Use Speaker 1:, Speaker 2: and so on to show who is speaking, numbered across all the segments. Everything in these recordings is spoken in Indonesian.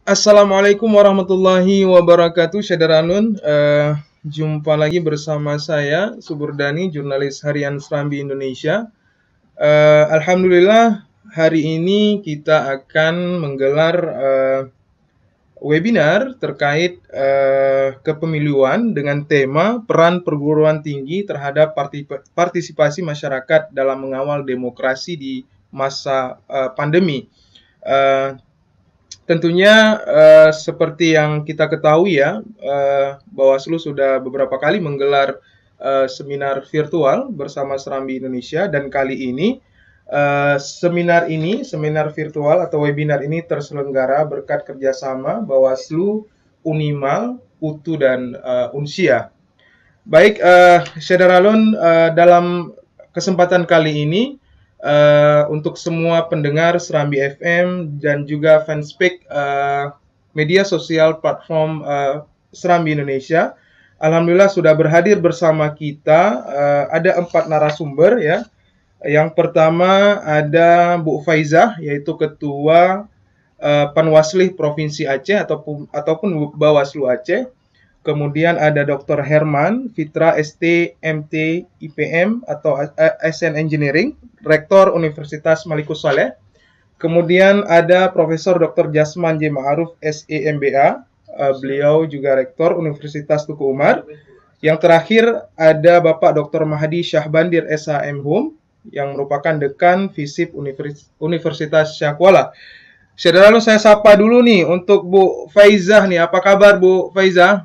Speaker 1: Assalamualaikum warahmatullahi wabarakatuh, Syederanun. Jumpa lagi bersama saya, Suburdani, jurnalis harian Serambi Indonesia. Alhamdulillah, hari ini kita akan menggelar webinar terkait kepemiluan dengan tema peran perguruan tinggi terhadap partisipasi masyarakat dalam mengawal demokrasi di masa pandemi. Uh, Tentunya seperti yang kita ketahui ya, Bawaslu sudah beberapa kali menggelar seminar virtual bersama Serambi Indonesia, dan kali ini seminar virtual atau webinar ini terselenggara berkat kerjasama Bawaslu, Unimal, UTU, dan Unsia. Baik, Syederalun, dalam kesempatan kali ini untuk semua pendengar Serambi FM dan juga fanspage media sosial platform Serambi Indonesia, alhamdulillah sudah berhadir bersama kita. Ada 4 narasumber ya. Yang pertama ada Bu Faizah, yaitu Ketua Panwaslih Provinsi Aceh ataupun Bawaslu Aceh. Kemudian ada Dr. Herman Fitra ST MT IPM atau SN Engineering, Rektor Universitas Malikus Saleh. Kemudian ada Profesor Dr. Jasman J. Ma'aruf SEMBA, beliau juga Rektor Universitas Tuku Umar. Yang terakhir ada Bapak Dr. Mahdi Syahbandir SHM Hum, yang merupakan Dekan FISIP Universitas Syakuala. Lalu saya sapa dulu nih untuk Bu Faizah nih. Apa kabar Bu Faizah?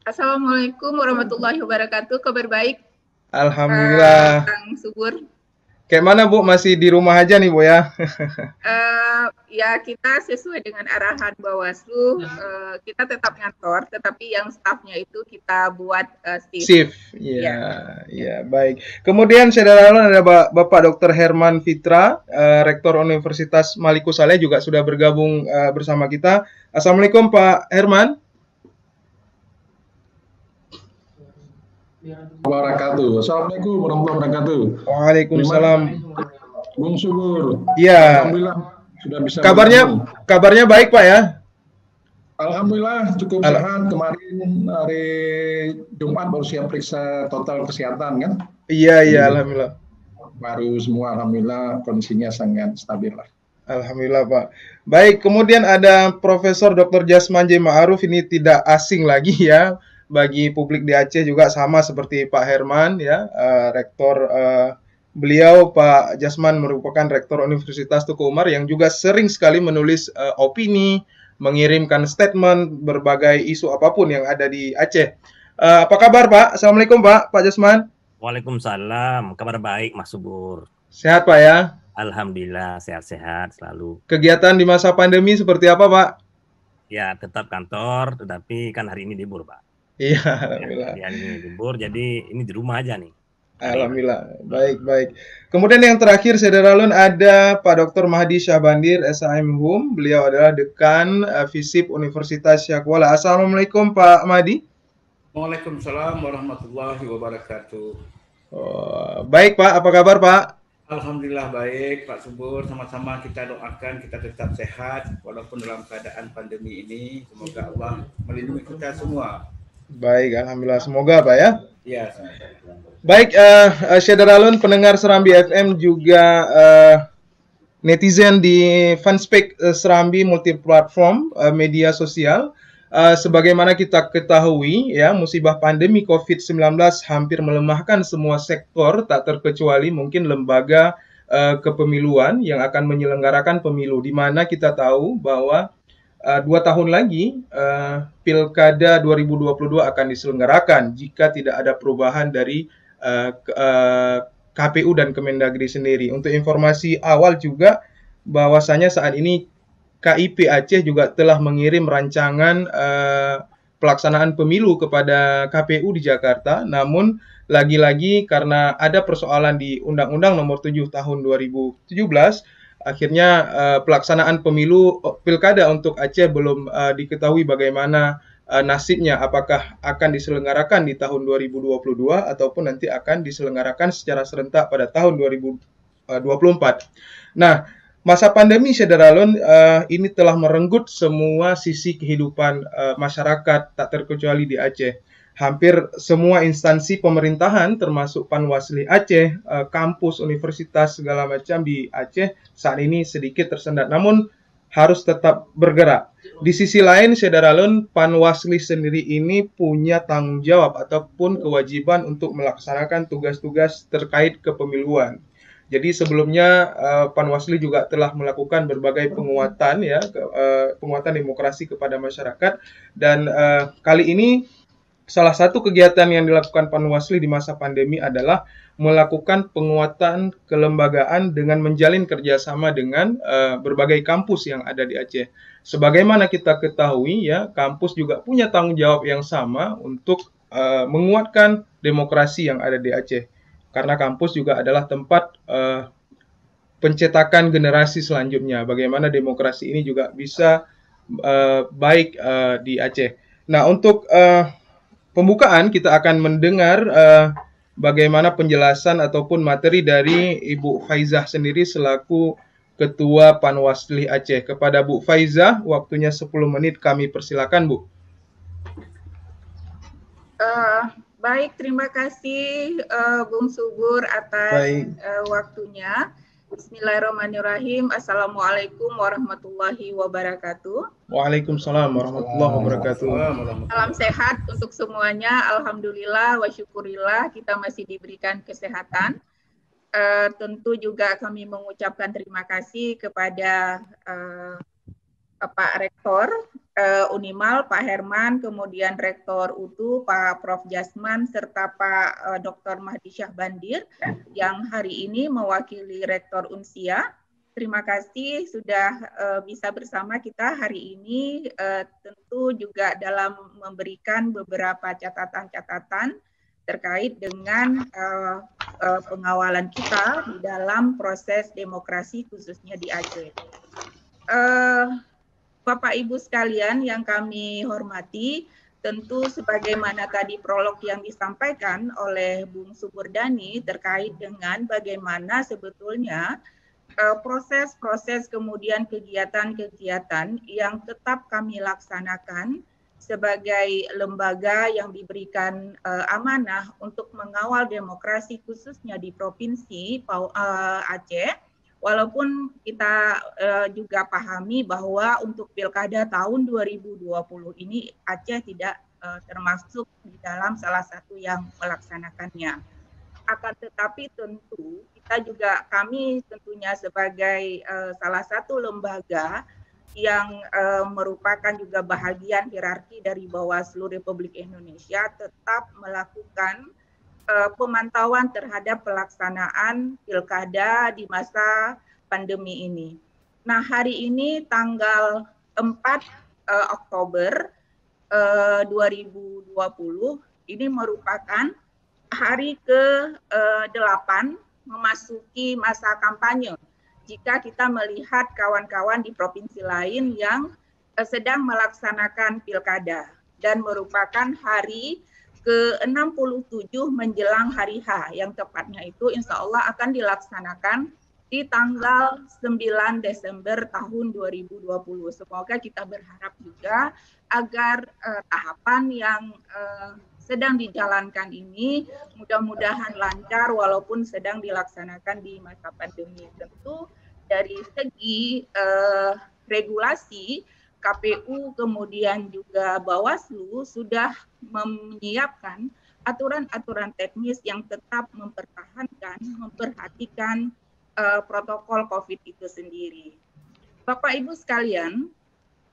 Speaker 2: Assalamualaikum warahmatullahi wabarakatuh. Kabar baik.
Speaker 1: Alhamdulillah.
Speaker 2: Kang Subur.
Speaker 1: Kayak mana Bu? Masih di rumah aja nih Bu ya?
Speaker 2: Ya kita sesuai dengan arahan Bawaslu, kita tetap ngantor, tetapi yang stafnya itu kita buat
Speaker 1: shift. Ya, baik. Kemudian Syederalun ada Bapak Dr. Herman Fitra, Rektor Universitas Malikus Saleh, juga sudah bergabung bersama kita. Assalamualaikum Pak Herman.
Speaker 3: Wabarakatuh. Assalamualaikum warahmatullahi wabarakatuh.
Speaker 1: Waalaikumsalam.
Speaker 3: Bung Subur.
Speaker 1: Iya.
Speaker 3: Alhamdulillah sudah bisa.
Speaker 1: Kabarnya baik Pak ya?
Speaker 3: Alhamdulillah cukup sehat. Kemarin hari Jumat baru siap periksa total kesehatan kan?
Speaker 1: Iya, alhamdulillah.
Speaker 3: Baru semua alhamdulillah kondisinya sangat stabil lah.
Speaker 1: Alhamdulillah Pak. Baik, kemudian ada Profesor Dr. Jasman J. Ma'aruf, ini tidak asing lagi ya bagi publik di Aceh, juga sama seperti Pak Herman ya, rektor. Beliau Pak Jasman merupakan Rektor Universitas Tuku Umar yang juga sering sekali menulis opini, mengirimkan statement berbagai isu apapun yang ada di Aceh. Apa kabar Pak? Assalamualaikum Pak Jasman.
Speaker 4: Waalaikumsalam, kabar baik Mas Subur.
Speaker 1: Sehat Pak ya?
Speaker 4: Alhamdulillah sehat-sehat selalu.
Speaker 1: Kegiatan di masa pandemi seperti apa Pak?
Speaker 4: Ya tetap kantor, tetapi kan hari ini libur Pak.
Speaker 1: Iya, alhamdulillah.
Speaker 4: Ya, ini libur, jadi ini di rumah aja nih.
Speaker 1: Alhamdulillah, baik. Kemudian yang terakhir, Syederalun, ada Pak Dr. Mahdi Syahbandir SHM Hum. Beliau adalah Dekan FISIP Universitas Syakuala. Assalamualaikum Pak Mahdi.
Speaker 5: Waalaikumsalam warahmatullahi wabarakatuh.
Speaker 1: Baik Pak, apa kabar Pak?
Speaker 5: Alhamdulillah baik Pak Subur, sama-sama kita doakan kita tetap sehat walaupun dalam keadaan pandemi ini. Semoga Allah melindungi kita semua.
Speaker 1: Baik, alhamdulillah, semoga Pak ya.
Speaker 5: Iya.
Speaker 1: Baik, Syederalun, pendengar Serambi FM, juga netizen di fanspage Serambi multiplatform media sosial. Sebagaimana kita ketahui ya, musibah pandemi COVID-19 hampir melemahkan semua sektor, tak terkecuali mungkin lembaga kepemiluan yang akan menyelenggarakan pemilu, di mana kita tahu bahwa 2 tahun lagi Pilkada 2022 akan diselenggarakan jika tidak ada perubahan dari KPU dan Kemendagri sendiri. Untuk informasi awal juga, bahwasanya saat ini KIP Aceh juga telah mengirim rancangan pelaksanaan pemilu kepada KPU di Jakarta. Namun lagi-lagi karena ada persoalan di Undang-Undang Nomor 7 Tahun 2017, akhirnya pelaksanaan pemilu Pilkada untuk Aceh belum diketahui bagaimana nasibnya, apakah akan diselenggarakan di tahun 2022 ataupun nanti akan diselenggarakan secara serentak pada tahun 2024. Nah, Masa pandemi Syederalun ini telah merenggut semua sisi kehidupan masyarakat tak terkecuali di Aceh. Hampir semua instansi pemerintahan termasuk Panwasli Aceh, kampus, universitas segala macam di Aceh saat ini sedikit tersendat. Namun harus tetap bergerak. Di sisi lain, Syederalun, Panwasli sendiri ini punya tanggung jawab ataupun kewajiban untuk melaksanakan tugas-tugas terkait kepemiluan. Jadi sebelumnya Panwasli juga telah melakukan berbagai penguatan ya, penguatan demokrasi kepada masyarakat, dan kali ini salah satu kegiatan yang dilakukan Panwasli di masa pandemi adalah melakukan penguatan kelembagaan dengan menjalin kerjasama dengan berbagai kampus yang ada di Aceh. Sebagaimana kita ketahui ya, kampus juga punya tanggung jawab yang sama untuk menguatkan demokrasi yang ada di Aceh. Karena kampus juga adalah tempat pencetakan generasi selanjutnya. Bagaimana demokrasi ini juga bisa baik di Aceh. Nah, untuk pembukaan kita akan mendengar bagaimana penjelasan ataupun materi dari Ibu Faizah sendiri selaku Ketua Panwasli Aceh. Kepada Bu Faizah, waktunya 10 menit kami persilakan, Bu.
Speaker 2: Baik, terima kasih Bung Subur atas waktunya. Bismillahirrahmanirrahim. Assalamualaikum warahmatullahi wabarakatuh.
Speaker 1: Waalaikumsalam warahmatullahi wabarakatuh.
Speaker 2: Salam sehat untuk semuanya. Alhamdulillah wa syukurillah kita masih diberikan kesehatan. Tentu juga kami mengucapkan terima kasih kepada Pak Rektor Unimal, Pak Herman, kemudian Rektor UTU, Pak Prof. Jasman, serta Pak Dr. Mahdi Syahbandir yang hari ini mewakili Rektor Unsia. Terima kasih sudah bisa bersama kita hari ini, tentu juga dalam memberikan beberapa catatan-catatan terkait dengan pengawalan kita di dalam proses demokrasi khususnya di Aceh. Bapak Ibu sekalian yang kami hormati, tentu sebagaimana tadi prolog yang disampaikan oleh Bung Suburdani terkait dengan bagaimana sebetulnya proses-proses kemudian kegiatan-kegiatan yang tetap kami laksanakan sebagai lembaga yang diberikan amanah untuk mengawal demokrasi khususnya di Provinsi Aceh. Walaupun kita juga pahami bahwa untuk Pilkada tahun 2020 ini Aceh tidak termasuk di dalam salah satu yang melaksanakannya. Akan tetapi tentu kita juga, kami tentunya sebagai salah satu lembaga yang merupakan juga bahagian hierarki dari Bawaslu Republik Indonesia tetap melakukan pemantauan terhadap pelaksanaan pilkada di masa pandemi ini. Nah, hari ini tanggal 4 Oktober 2020 ini merupakan hari ke-8 memasuki masa kampanye. Jika kita melihat kawan-kawan di provinsi lain yang sedang melaksanakan pilkada dan merupakan hari ke-67 menjelang hari H, yang tepatnya itu insya Allah akan dilaksanakan di tanggal 9 Desember tahun 2020. Semoga kita berharap juga agar tahapan yang sedang dijalankan ini mudah-mudahan lancar walaupun sedang dilaksanakan di masa pandemi. Tentu dari segi regulasi, KPU kemudian juga Bawaslu sudah menyiapkan aturan-aturan teknis yang tetap mempertahankan, memperhatikan protokol COVID itu sendiri. Bapak Ibu sekalian,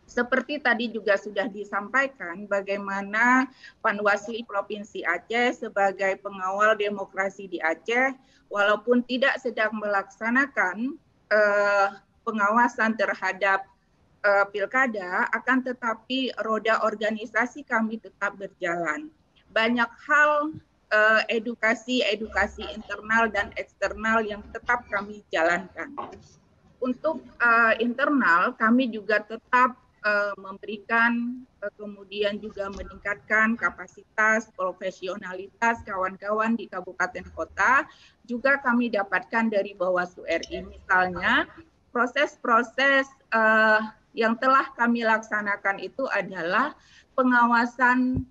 Speaker 2: seperti tadi juga sudah disampaikan bagaimana Panwasli Provinsi Aceh sebagai pengawal demokrasi di Aceh, walaupun tidak sedang melaksanakan pengawasan terhadap pilkada, akan tetapi roda organisasi kami tetap berjalan. Banyak hal edukasi internal dan eksternal yang tetap kami jalankan. Untuk internal, kami juga tetap memberikan kemudian juga meningkatkan kapasitas, profesionalitas kawan-kawan di kabupaten kota. Juga kami dapatkan dari Bawaslu RI, misalnya proses-proses yang telah kami laksanakan itu adalah pengawasan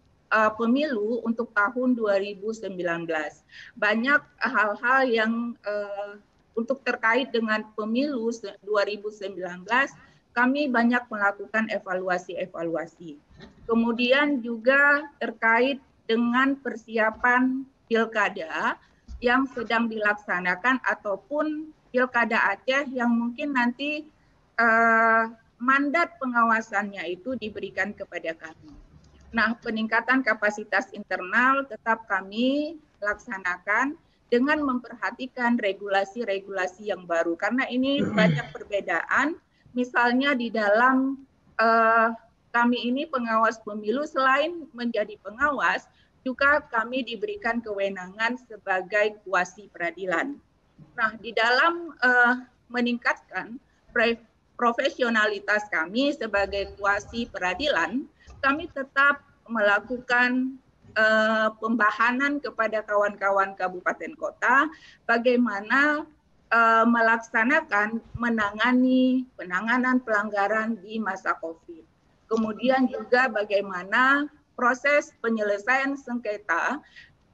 Speaker 2: pemilu untuk tahun 2019. Banyak hal-hal yang untuk terkait dengan pemilu 2019, kami banyak melakukan evaluasi-evaluasi. Kemudian juga terkait dengan persiapan pilkada yang sedang dilaksanakan ataupun Pilkada Aceh yang mungkin nanti mandat pengawasannya itu diberikan kepada kami. Nah, peningkatan kapasitas internal tetap kami laksanakan dengan memperhatikan regulasi-regulasi yang baru. Karena ini banyak perbedaan, misalnya di dalam kami ini pengawas pemilu, selain menjadi pengawas, juga kami diberikan kewenangan sebagai kuasi peradilan. Nah, di dalam meningkatkan profesionalitas kami sebagai kuasi peradilan, kami tetap melakukan pembahanan kepada kawan-kawan kabupaten kota bagaimana melaksanakan penanganan pelanggaran di masa COVID. Kemudian juga bagaimana proses penyelesaian sengketa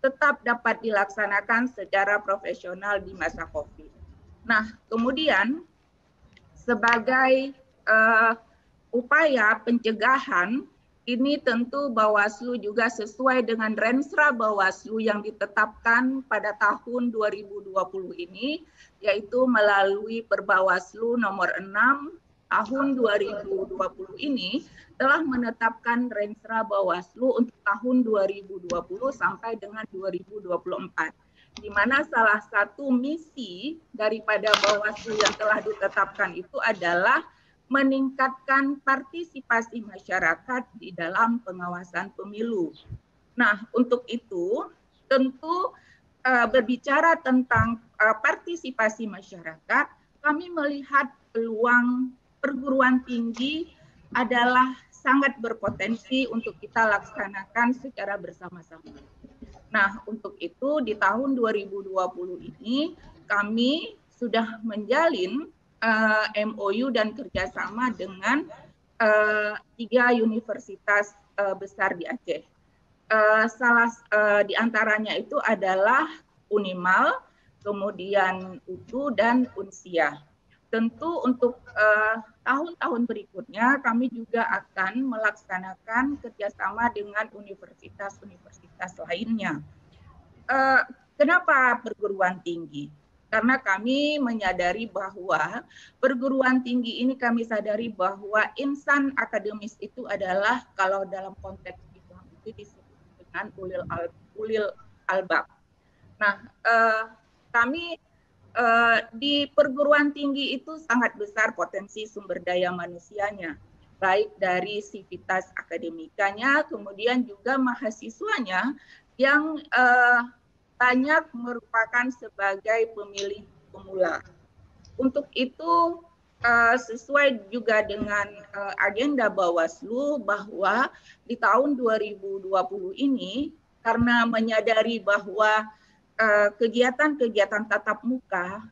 Speaker 2: tetap dapat dilaksanakan secara profesional di masa COVID. Nah, kemudian sebagai upaya pencegahan, ini tentu Bawaslu juga sesuai dengan Rensra Bawaslu yang ditetapkan pada tahun 2020 ini, yaitu melalui Perbawaslu nomor 6 tahun 2020 ini telah menetapkan Rensra Bawaslu untuk tahun 2020 sampai dengan 2024. Di mana salah satu misi daripada Bawaslu yang telah ditetapkan itu adalah meningkatkan partisipasi masyarakat di dalam pengawasan pemilu. Nah, untuk itu tentu berbicara tentang partisipasi masyarakat, kami melihat peluang perguruan tinggi adalah sangat berpotensi untuk kita laksanakan secara bersama-sama. Nah, untuk itu di tahun 2020 ini kami sudah menjalin MOU dan kerjasama dengan 3 universitas besar di Aceh. Salah di antaranya itu adalah Unimal, kemudian UTU dan Unsia. Tentu untuk tahun-tahun berikutnya kami juga akan melaksanakan kerjasama dengan universitas-universitas lainnya. Kenapa perguruan tinggi? Karena kami menyadari bahwa perguruan tinggi ini kami sadari bahwa insan akademis itu adalah kalau dalam konteks Islam itu disebut dengan ulil albab. Nah, kami di perguruan tinggi itu sangat besar potensi sumber daya manusianya, baik dari sivitas akademikanya, kemudian juga mahasiswanya yang banyak merupakan sebagai pemilih pemula. Untuk itu sesuai juga dengan agenda Bawaslu bahwa di tahun 2020 ini karena menyadari bahwa kegiatan-kegiatan tatap muka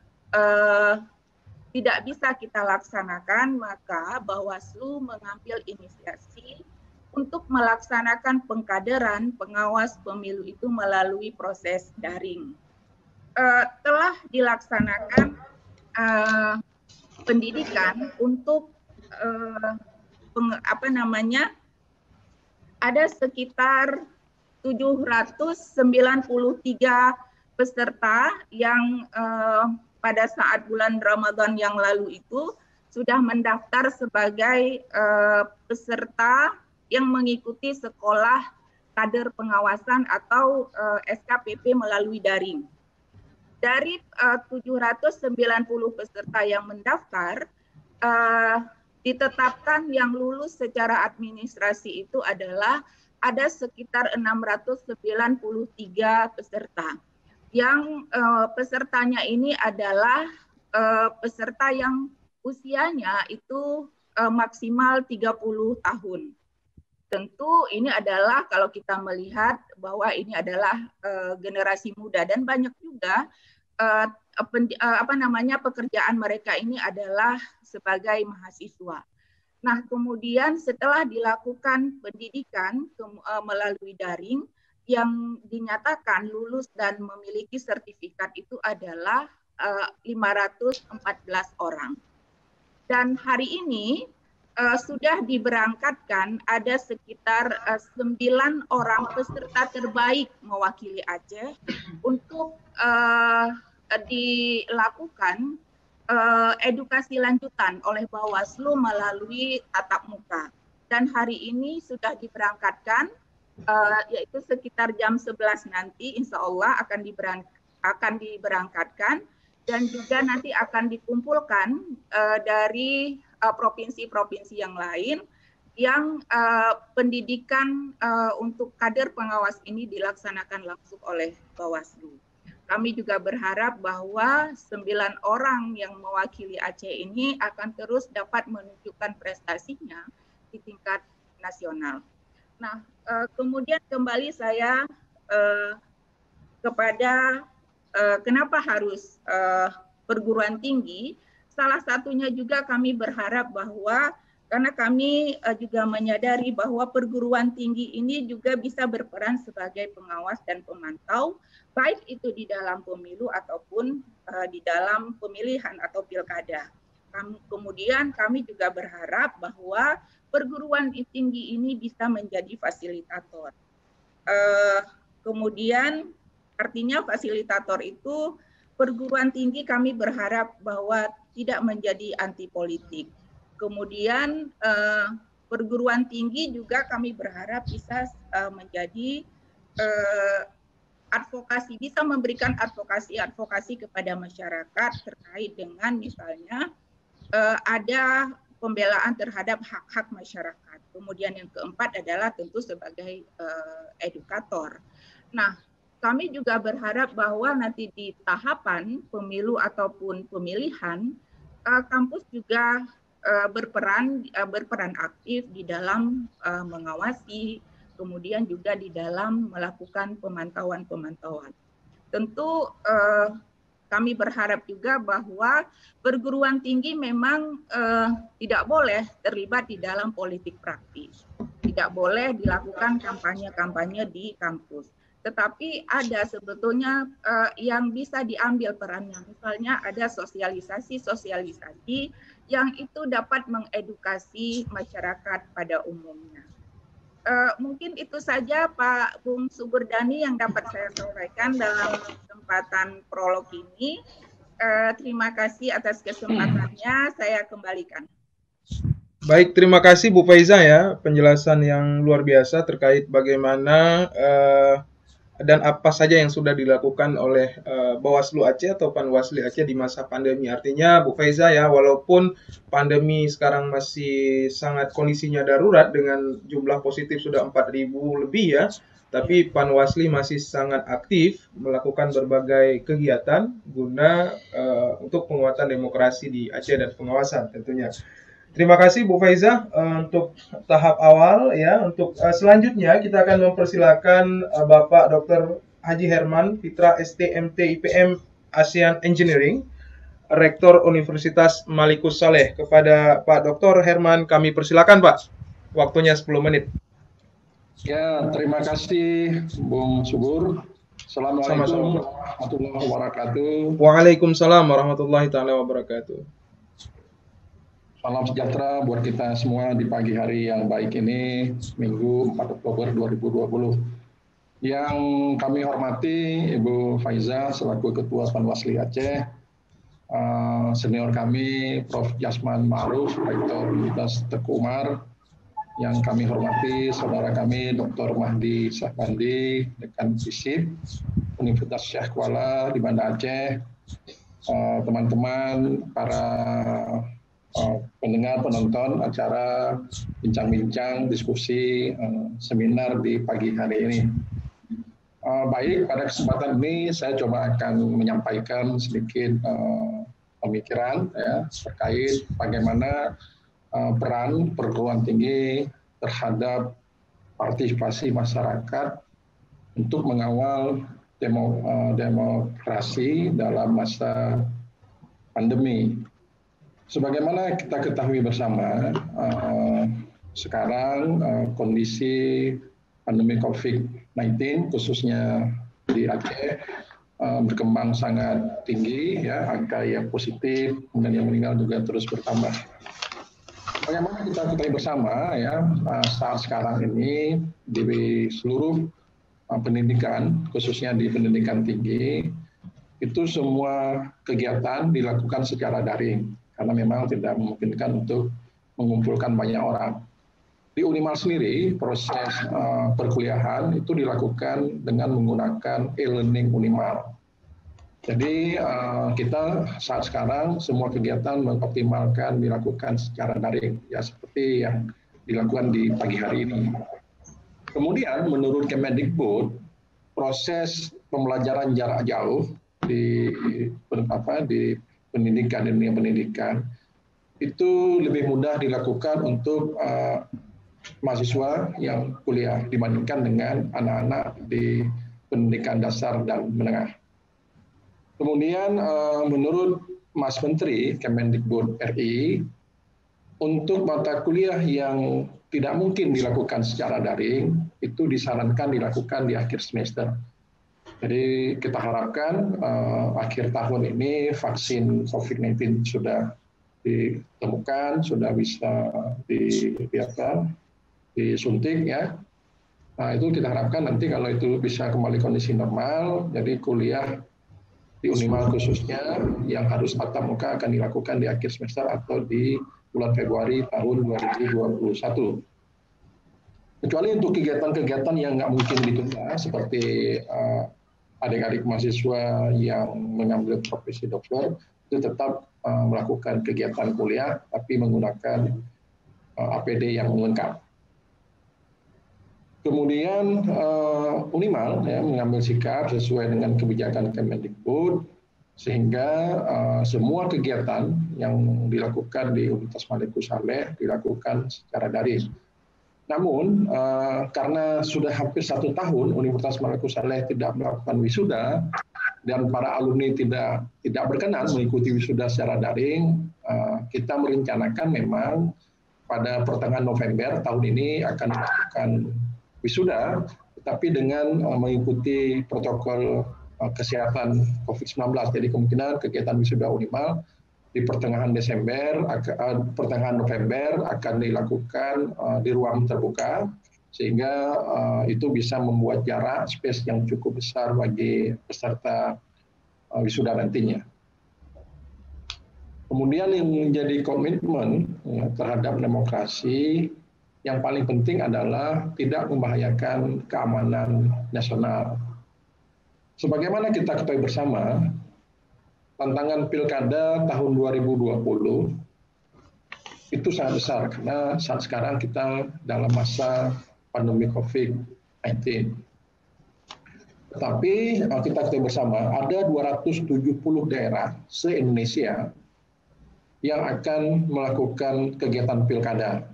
Speaker 2: tidak bisa kita laksanakan, maka Bawaslu mengambil inisiasi untuk melaksanakan pengkaderan pengawas pemilu itu melalui proses daring. Telah dilaksanakan pendidikan untuk ada sekitar 793 peserta yang pada saat bulan Ramadan yang lalu itu sudah mendaftar sebagai peserta yang mengikuti sekolah kader pengawasan atau SKPP melalui daring. Dari 790 peserta yang mendaftar, ditetapkan yang lulus secara administrasi itu adalah ada sekitar 693 peserta. Yang pesertanya ini adalah peserta yang usianya itu maksimal 30 tahun. Tentu ini adalah kalau kita melihat bahwa ini adalah generasi muda dan banyak juga pekerjaan mereka ini adalah sebagai mahasiswa. Nah, kemudian setelah dilakukan pendidikan melalui daring, yang dinyatakan lulus dan memiliki sertifikat itu adalah 514 orang. Dan hari ini sudah diberangkatkan ada sekitar 9 orang peserta terbaik mewakili Aceh untuk dilakukan edukasi lanjutan oleh Bawaslu melalui tatap muka. Dan hari ini sudah diberangkatkan, yaitu sekitar jam 11 nanti, insya Allah akan diberangkatkan, dan juga nanti akan dikumpulkan dari provinsi-provinsi yang lain yang pendidikan untuk kader pengawas ini dilaksanakan langsung oleh Bawaslu. Kami juga berharap bahwa 9 orang yang mewakili Aceh ini akan terus dapat menunjukkan prestasinya di tingkat nasional. Nah, kemudian kembali saya kepada kenapa harus perguruan tinggi. Salah satunya juga kami berharap bahwa karena kami juga menyadari bahwa perguruan tinggi ini juga bisa berperan sebagai pengawas dan pemantau, baik itu di dalam pemilu ataupun di dalam pemilihan atau pilkada. Kemudian kami juga berharap bahwa perguruan tinggi ini bisa menjadi fasilitator. Kemudian artinya fasilitator itu perguruan tinggi kami berharap bahwa tidak menjadi anti politik. Kemudian perguruan tinggi juga kami berharap bisa menjadi advokasi, bisa memberikan advokasi kepada masyarakat terkait dengan misalnya ada pembelaan terhadap hak-hak masyarakat. Kemudian yang keempat adalah tentu sebagai edukator. Nah, kami juga berharap bahwa nanti di tahapan pemilu ataupun pemilihan, kampus juga berperan aktif di dalam mengawasi, kemudian juga di dalam melakukan pemantauan. Tentu kami berharap juga bahwa perguruan tinggi memang tidak boleh terlibat di dalam politik praktis, tidak boleh dilakukan kampanye-kampanye di kampus. Tetapi ada sebetulnya yang bisa diambil perannya, misalnya ada sosialisasi yang itu dapat mengedukasi masyarakat pada umumnya. Mungkin itu saja Pak Bung Suburdani yang dapat saya sampaikan dalam kesempatan prolog ini. Terima kasih atas kesempatannya, saya kembalikan.
Speaker 1: Baik, terima kasih Bu Faiza ya, penjelasan yang luar biasa terkait bagaimana dan apa saja yang sudah dilakukan oleh Bawaslu Aceh atau Panwasli Aceh di masa pandemi. Artinya Bu Faiza ya, walaupun pandemi sekarang masih sangat kondisinya darurat dengan jumlah positif sudah 4.000 lebih ya, tapi Panwasli masih sangat aktif melakukan berbagai kegiatan guna untuk penguatan demokrasi di Aceh dan pengawasan tentunya. Terima kasih Bu Faiza untuk tahap awal ya. Untuk selanjutnya kita akan mempersilakan Bapak Dr. Haji Herman Fitra STMT IPM ASEAN Engineering, Rektor Universitas Malikus Saleh. Kepada Pak Dr. Herman kami persilakan Pak. Waktunya 10 menit.
Speaker 3: Ya, terima kasih Bung Subur. Assalamualaikum warahmatullahi wabarakatuh.
Speaker 1: Waalaikumsalam warahmatullahi wabarakatuh.
Speaker 3: Salam sejahtera buat kita semua di pagi hari yang baik ini, Minggu 4 Oktober 2020. Yang kami hormati Ibu Faiza selaku Ketua Panwasli Aceh, senior kami Prof. Jasman Ma'ruf, Rektor Universitas Teguh Umar, yang kami hormati saudara kami Dr. Mahdi Syahbandi, Dekan FISIP, Universitas Syekh Kuala di Banda Aceh, teman-teman, para pendengar, penonton acara bincang-bincang, diskusi, seminar di pagi hari ini. Baik, pada kesempatan ini saya coba akan menyampaikan sedikit pemikiran ya, terkait bagaimana peran perguruan tinggi terhadap partisipasi masyarakat untuk mengawal demokrasi dalam masa pandemi. Sebagaimana kita ketahui bersama, sekarang kondisi pandemi COVID-19 khususnya di Aceh berkembang sangat tinggi, ya, angka yang positif dan yang meninggal juga terus bertambah. Bagaimana kita ketahui bersama, ya, saat sekarang ini di seluruh pendidikan, khususnya di pendidikan tinggi, itu semua kegiatan dilakukan secara daring karena memang tidak memungkinkan untuk mengumpulkan banyak orang. Di Unimal sendiri, proses perkuliahan itu dilakukan dengan menggunakan e-learning Unimal. Jadi kita saat sekarang semua kegiatan mengoptimalkan dilakukan secara daring, ya seperti yang dilakukan di pagi hari ini. Kemudian menurut Kemendikbud, proses pembelajaran jarak jauh di pendidikan dan dunia pendidikan itu lebih mudah dilakukan untuk mahasiswa yang kuliah dibandingkan dengan anak-anak di pendidikan dasar dan menengah. Kemudian menurut Mas Menteri Kemendikbud RI, untuk mata kuliah yang tidak mungkin dilakukan secara daring, itu disarankan dilakukan di akhir semester. Jadi kita harapkan akhir tahun ini vaksin COVID-19 sudah ditemukan, sudah bisa disuntik, ya. Nah, itu kita harapkan nanti kalau itu bisa kembali kondisi normal, jadi kuliah di Unimal khususnya yang harus tatap muka akan dilakukan di akhir semester atau di bulan Februari tahun 2021. Kecuali untuk kegiatan-kegiatan yang nggak mungkin ditunda, seperti adik-adik mahasiswa yang mengambil profesi dokter, itu tetap melakukan kegiatan kuliah, tapi menggunakan APD yang lengkap. Kemudian Unimal, ya, mengambil sikap sesuai dengan kebijakan Kemendikbud, sehingga semua kegiatan yang dilakukan di Universitas Malikus Saleh dilakukan secara daring. Namun karena sudah hampir 1 tahun Universitas Malikus Saleh tidak melakukan wisuda dan para alumni tidak berkenan mengikuti wisuda secara daring, kita merencanakan memang pada pertengahan November tahun ini akan melakukan wisuda, tetapi dengan mengikuti protokol kesehatan COVID-19. Jadi kemungkinan kegiatan wisuda Unimal di pertengahan November akan dilakukan di ruang terbuka, sehingga itu bisa membuat jarak space yang cukup besar bagi peserta wisuda nantinya. Kemudian yang menjadi komitmen, ya, terhadap demokrasi, yang paling penting adalah tidak membahayakan keamanan nasional. Sebagaimana kita ketahui bersama, tantangan pilkada tahun 2020 itu sangat besar karena saat sekarang kita dalam masa pandemi COVID-19. Tetapi kita ketahui bersama ada 270 daerah se-Indonesia yang akan melakukan kegiatan pilkada.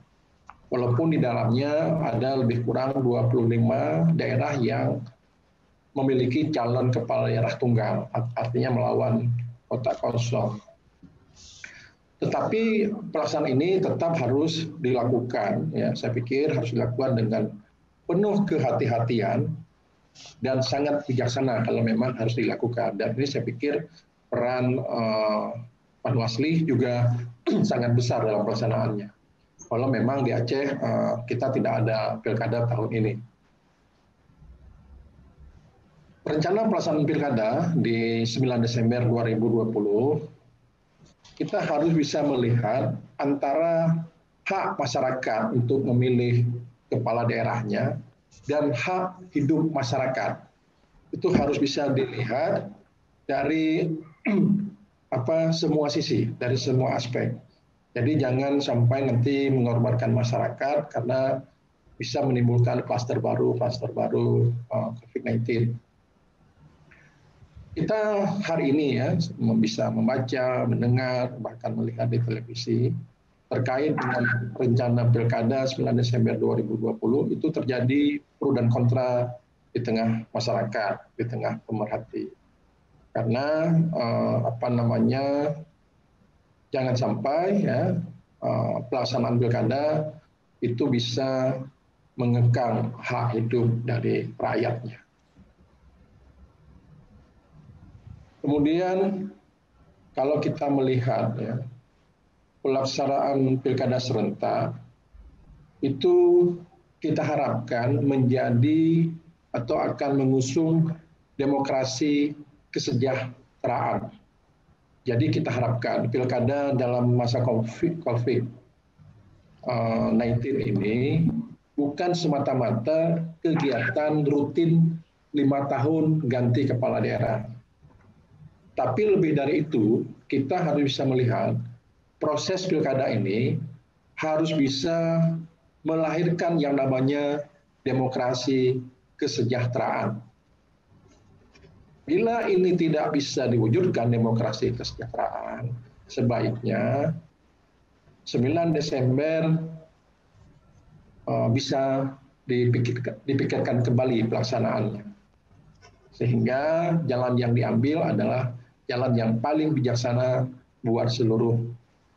Speaker 3: Walaupun di dalamnya ada lebih kurang 25 daerah yang memiliki calon kepala daerah tunggal, artinya melawan kotak kosong. Tetapi pelaksanaan ini tetap harus dilakukan, ya, saya pikir harus dilakukan dengan penuh kehati-hatian dan sangat bijaksana kalau memang harus dilakukan. Dan ini saya pikir peran Panwasli juga sangat besar dalam pelaksanaannya. Kalau memang di Aceh kita tidak ada pilkada tahun ini. Rencana pelaksanaan pilkada di 9 Desember 2020, kita harus bisa melihat antara hak masyarakat untuk memilih kepala daerahnya dan hak hidup masyarakat. Itu harus bisa dilihat dari semua sisi, dari semua aspek. Jadi jangan sampai nanti mengorbankan masyarakat karena bisa menimbulkan klaster baru COVID-19. Kita hari ini, ya, bisa membaca, mendengar, bahkan melihat di televisi terkait dengan rencana pilkada 9 Desember 2020 itu terjadi pro dan kontra di tengah masyarakat, di tengah pemerhati. Karena jangan sampai ya pelaksanaan pilkada itu bisa mengekang hak hidup dari rakyatnya. Kemudian kalau kita melihat ya, pelaksanaan pilkada serentak itu kita harapkan menjadi atau akan mengusung demokrasi kesejahteraan. Jadi kita harapkan pilkada dalam masa COVID-19 ini bukan semata-mata kegiatan rutin 5 tahun ganti kepala daerah. Tapi lebih dari itu, kita harus bisa melihat proses pilkada ini harus bisa melahirkan yang namanya demokrasi kesejahteraan. Bila ini tidak bisa diwujudkan demokrasi kesejahteraan, sebaiknya 9 Desember bisa dipikirkan kembali pelaksanaannya. Sehingga jalan yang diambil adalah jalan yang paling bijaksana buat seluruh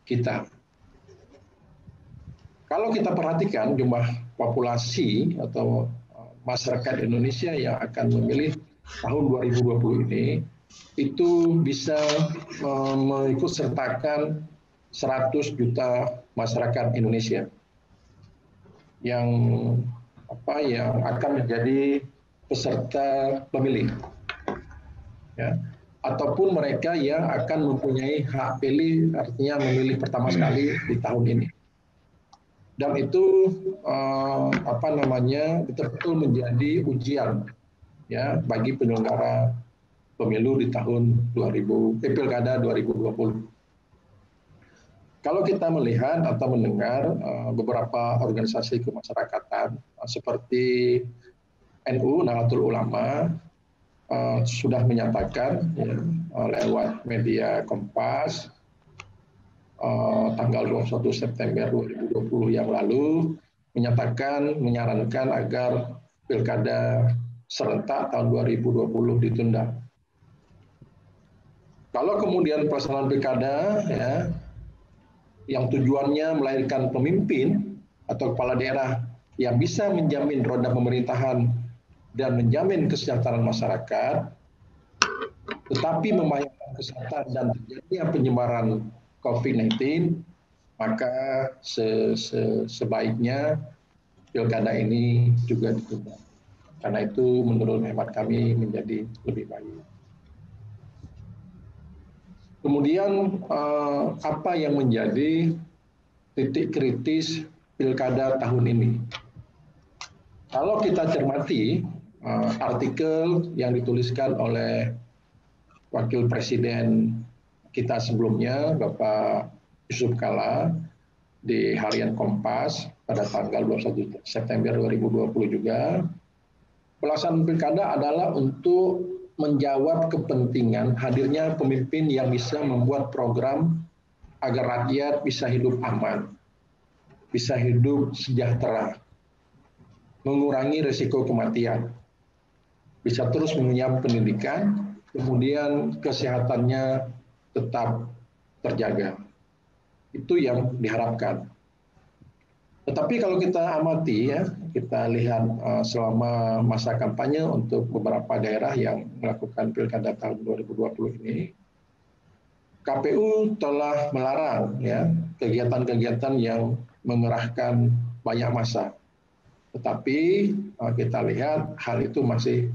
Speaker 3: kita. Kalau kita perhatikan jumlah populasi atau masyarakat Indonesia yang akan memilih tahun 2020 ini, itu bisa mengikut sertakan 100 juta masyarakat Indonesia yang akan menjadi peserta pemilih, ya, ataupun mereka yang akan mempunyai hak pilih, artinya memilih pertama sekali di tahun ini. Dan itu betul-betul menjadi ujian ya bagi penyelenggara pemilu di tahun pilkada 2020. Kalau kita melihat atau mendengar beberapa organisasi kemasyarakatan seperti NU Nahdlatul Ulama sudah menyatakan ya, lewat media Kompas tanggal 21 September 2020 yang lalu menyarankan agar pilkada serentak tahun 2020 ditunda. Kalau kemudian pelaksanaan pilkada ya, yang tujuannya melahirkan pemimpin atau kepala daerah yang bisa menjamin roda pemerintahan dan menjamin kesejahteraan masyarakat, tetapi membahayakan kesehatan dan terjadinya penyebaran COVID-19, maka sebaiknya pilkada ini juga ditunda. Karena itu menurut hemat kami menjadi lebih baik. Kemudian apa yang menjadi titik kritis pilkada tahun ini? Kalau kita cermati artikel yang dituliskan oleh Wakil Presiden kita sebelumnya, Bapak Yusuf Kala, di harian Kompas pada tanggal 21 September 2020 juga, pelaksanaan pilkada adalah untuk menjawab kepentingan hadirnya pemimpin yang bisa membuat program agar rakyat bisa hidup aman, bisa hidup sejahtera, mengurangi risiko kematian, bisa terus mengenyam pendidikan, kemudian kesehatannya tetap terjaga. Itu yang diharapkan. Tetapi kalau kita amati ya, kita lihat selama masa kampanye untuk beberapa daerah yang melakukan pilkada tahun 2020 ini, KPU telah melarang ya kegiatan-kegiatan yang mengerahkan banyak massa. Tetapi kita lihat hal itu masih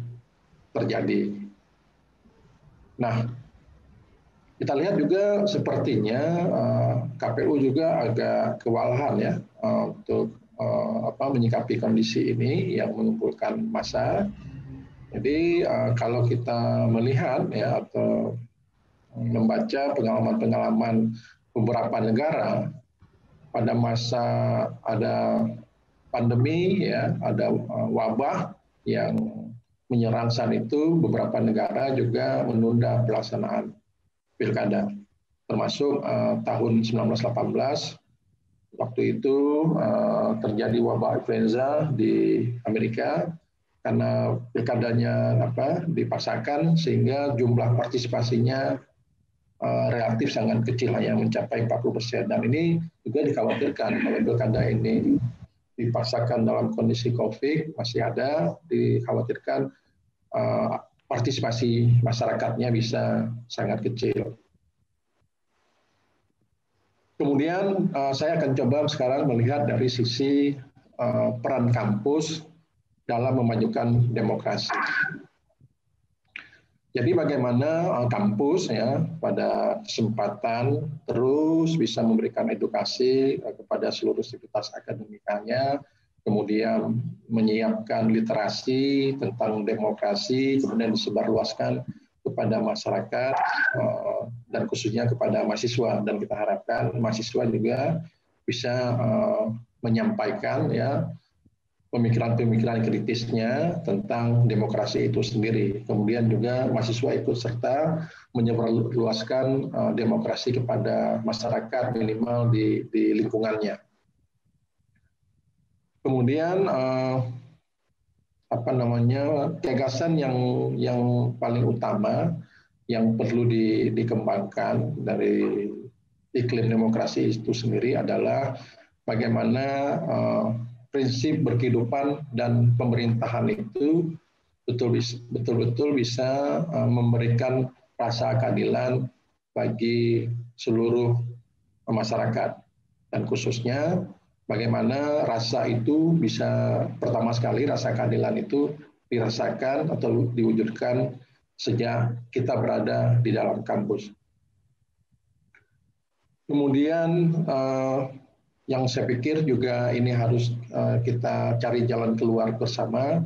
Speaker 3: terjadi. Nah, kita lihat juga sepertinya KPU juga agak kewalahan ya untuk menyikapi kondisi ini yang mengumpulkan massa. Jadi kalau kita melihat ya atau membaca pengalaman-pengalaman beberapa negara pada masa ada pandemi ya, ada wabah yang menyerang saat itu, beberapa negara juga menunda pelaksanaan pilkada, termasuk tahun 1918. Waktu itu terjadi wabah influenza di Amerika karena pilkadanya dipaksakan sehingga jumlah partisipasinya relatif sangat kecil, hanya mencapai 40%. Dan ini juga dikhawatirkan kalau pilkada ini dipaksakan dalam kondisi COVID, masih ada dikhawatirkan partisipasi masyarakatnya bisa sangat kecil. Kemudian saya akan coba sekarang melihat dari sisi peran kampus dalam memajukan demokrasi. Jadi bagaimana kampus ya pada kesempatan terus bisa memberikan edukasi kepada seluruh sivitas akademikanya, kemudian menyiapkan literasi tentang demokrasi, kemudian disebarluaskan kepada masyarakat dan khususnya kepada mahasiswa, dan kita harapkan mahasiswa juga bisa menyampaikan ya pemikiran-pemikiran kritisnya tentang demokrasi itu sendiri. Kemudian juga mahasiswa ikut serta menyebarluaskan demokrasi kepada masyarakat minimal di lingkungannya. Kemudian gagasan yang paling utama yang perlu dikembangkan dari iklim demokrasi itu sendiri adalah bagaimana prinsip berkehidupan dan pemerintahan itu betul-betul bisa memberikan rasa keadilan bagi seluruh masyarakat, dan khususnya bagaimana rasa itu bisa, pertama sekali rasa keadilan itu dirasakan atau diwujudkan sejak kita berada di dalam kampus. Kemudian yang saya pikir juga ini harus kita cari jalan keluar bersama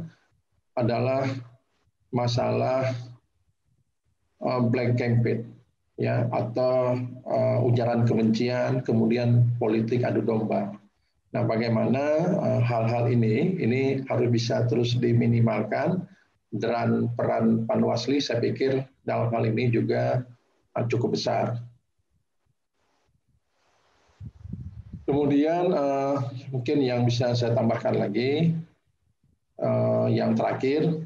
Speaker 3: adalah masalah black campaign ya, atau ujaran kebencian, kemudian politik adu domba. Nah, bagaimana hal-hal ini harus bisa terus diminimalkan, dan peran Panwasli saya pikir dalam hal ini juga cukup besar. Kemudian mungkin yang bisa saya tambahkan lagi, yang terakhir,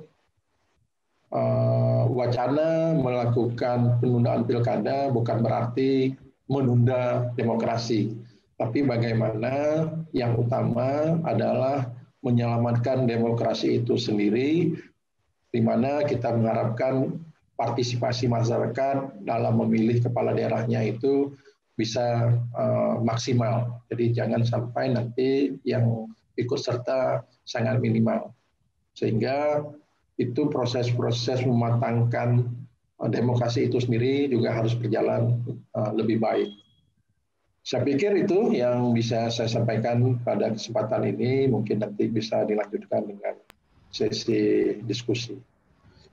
Speaker 3: wacana melakukan penundaan pilkada bukan berarti menunda demokrasi, tapi bagaimana yang utama adalah menyelamatkan demokrasi itu sendiri, di mana kita mengharapkan partisipasi masyarakat dalam memilih kepala daerahnya itu bisa maksimal. Jadi jangan sampai nanti yang ikut serta sangat minimal. Sehingga itu proses-proses mematangkan demokrasi itu sendiri juga harus berjalan lebih baik. Saya pikir itu yang bisa saya sampaikan pada kesempatan ini, mungkin nanti bisa dilanjutkan dengan sesi diskusi.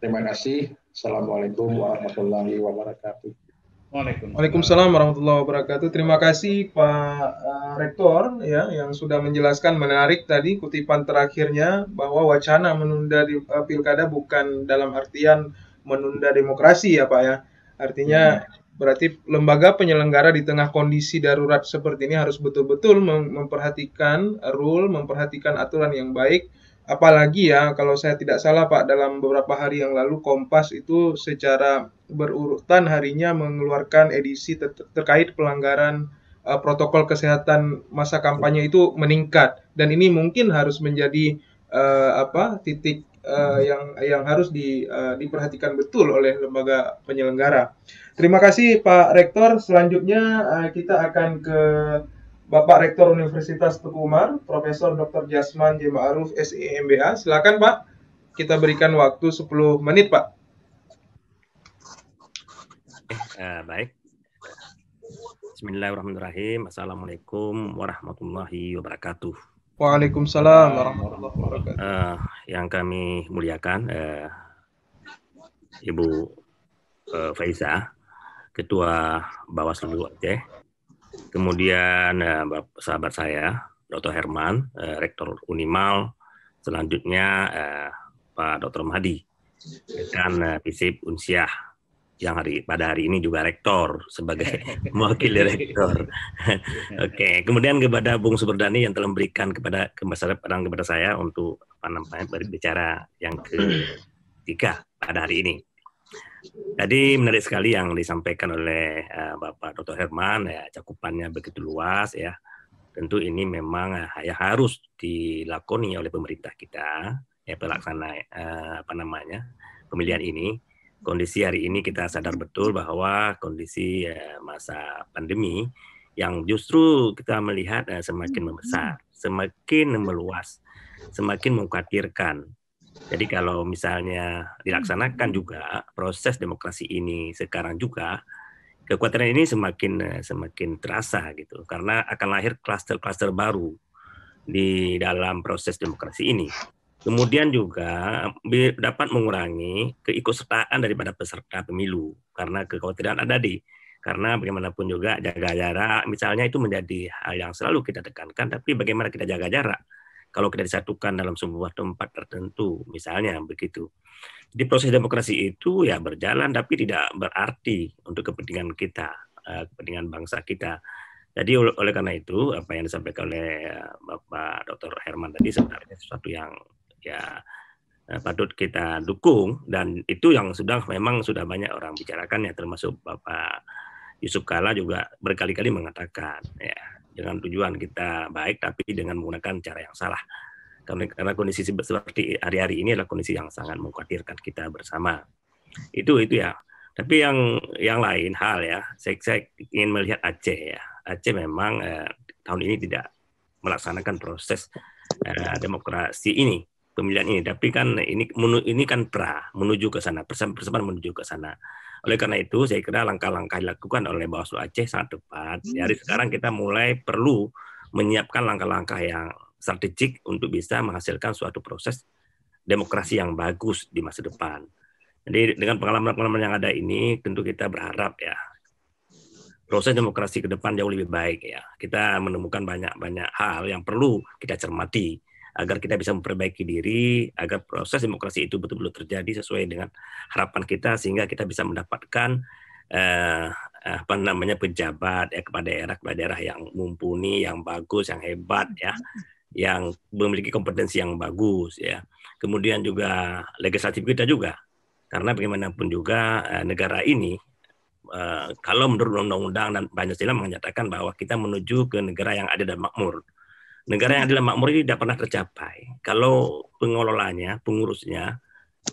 Speaker 3: Terima kasih. Assalamualaikum warahmatullahi wabarakatuh.
Speaker 1: Waalaikumsalam warahmatullahi wabarakatuh. Terima kasih Pak Rektor ya yang sudah menjelaskan, menarik tadi kutipan terakhirnya bahwa wacana menunda di pilkada bukan dalam artian menunda demokrasi ya Pak ya. Artinya berarti lembaga penyelenggara di tengah kondisi darurat seperti ini harus betul-betul memperhatikan rule, memperhatikan aturan yang baik. Apalagi ya, kalau saya tidak salah Pak, dalam beberapa hari yang lalu Kompas itu secara berurutan harinya mengeluarkan edisi terkait pelanggaran protokol kesehatan masa kampanye itu meningkat, dan ini mungkin harus menjadi titik yang harus diperhatikan betul oleh lembaga penyelenggara. Terima kasih Pak Rektor. Selanjutnya kita akan ke Bapak Rektor Universitas Teguh Umar, Profesor Dr. Jasman J. Ma'ruf, SE MBA. Silakan Pak, kita berikan waktu 10 menit Pak.
Speaker 4: Baik. Bismillahirrahmanirrahim. Assalamualaikum warahmatullahi wabarakatuh.
Speaker 1: Waalaikumsalam warahmatullahi wabarakatuh.
Speaker 4: Yang kami muliakan Ibu Faiza, Ketua Bawaslu Aceh. Kemudian sahabat saya, Dr. Herman, Rektor Unimal. Selanjutnya Pak Dr. Mahdi, Dekan FISIP Unsiah. yang pada hari ini juga rektor sebagai mewakili rektor. Oke, kemudian kepada Bung Superdani yang telah memberikan kepada saya untuk berbicara yang ketiga pada hari ini. Tadi menarik sekali yang disampaikan oleh Bapak Dr. Herman, ya, cakupannya begitu luas ya. Tentu ini memang harus dilakoni oleh pemerintah kita, ya, pelaksana pemilihan ini. Kondisi hari ini kita sadar betul bahwa kondisi masa pandemi yang justru kita melihat semakin membesar, semakin meluas, semakin mengkhawatirkan. Jadi kalau misalnya dilaksanakan juga proses demokrasi ini sekarang juga, kekhawatiran ini semakin terasa gitu, karena akan lahir klaster-klaster baru di dalam proses demokrasi ini. Kemudian juga dapat mengurangi keikutsertaan daripada peserta pemilu karena kekhawatiran ada karena bagaimanapun juga jaga jarak misalnya itu menjadi hal yang selalu kita tekankan, tapi bagaimana kita jaga jarak kalau kita disatukan dalam sebuah tempat tertentu misalnya begitu. Di proses demokrasi itu ya berjalan tapi tidak berarti untuk kepentingan kita, kepentingan bangsa kita. Jadi oleh karena itu apa yang disampaikan oleh Bapak Dr. Herman tadi sebenarnya sesuatu yang ya patut kita dukung, dan itu yang memang sudah banyak orang bicarakan ya, termasuk Bapak Yusuf Kalla juga berkali-kali mengatakan ya dengan tujuan kita baik tapi dengan menggunakan cara yang salah, karena kondisi seperti hari-hari ini adalah kondisi yang sangat mengkhawatirkan kita bersama. Itu ya. Tapi yang lain hal ya, saya ingin melihat Aceh ya. Aceh memang tahun ini tidak melaksanakan proses demokrasi ini, pemilihan ini, tapi kan ini kan menuju ke sana, persiapan menuju ke sana. Oleh karena itu saya kira langkah-langkah dilakukan oleh Bawaslu Aceh sangat tepat. Dari sekarang kita mulai perlu menyiapkan langkah-langkah yang strategik untuk bisa menghasilkan suatu proses demokrasi yang bagus di masa depan. Jadi dengan pengalaman-pengalaman yang ada ini tentu kita berharap ya proses demokrasi ke depan jauh lebih baik ya. Kita menemukan banyak hal yang perlu kita cermati agar kita bisa memperbaiki diri, agar proses demokrasi itu betul-betul terjadi sesuai dengan harapan kita, sehingga kita bisa mendapatkan pejabat ya kepala daerah yang mumpuni, yang bagus, yang hebat ya, yang memiliki kompetensi yang bagus ya. Kemudian juga legislatif kita juga, karena bagaimanapun juga negara ini kalau menurut undang-undang dan Pancasila menyatakan bahwa kita menuju ke negara yang adil dan makmur. Negara yang adil dan makmur ini tidak pernah tercapai kalau pengelolanya, pengurusnya,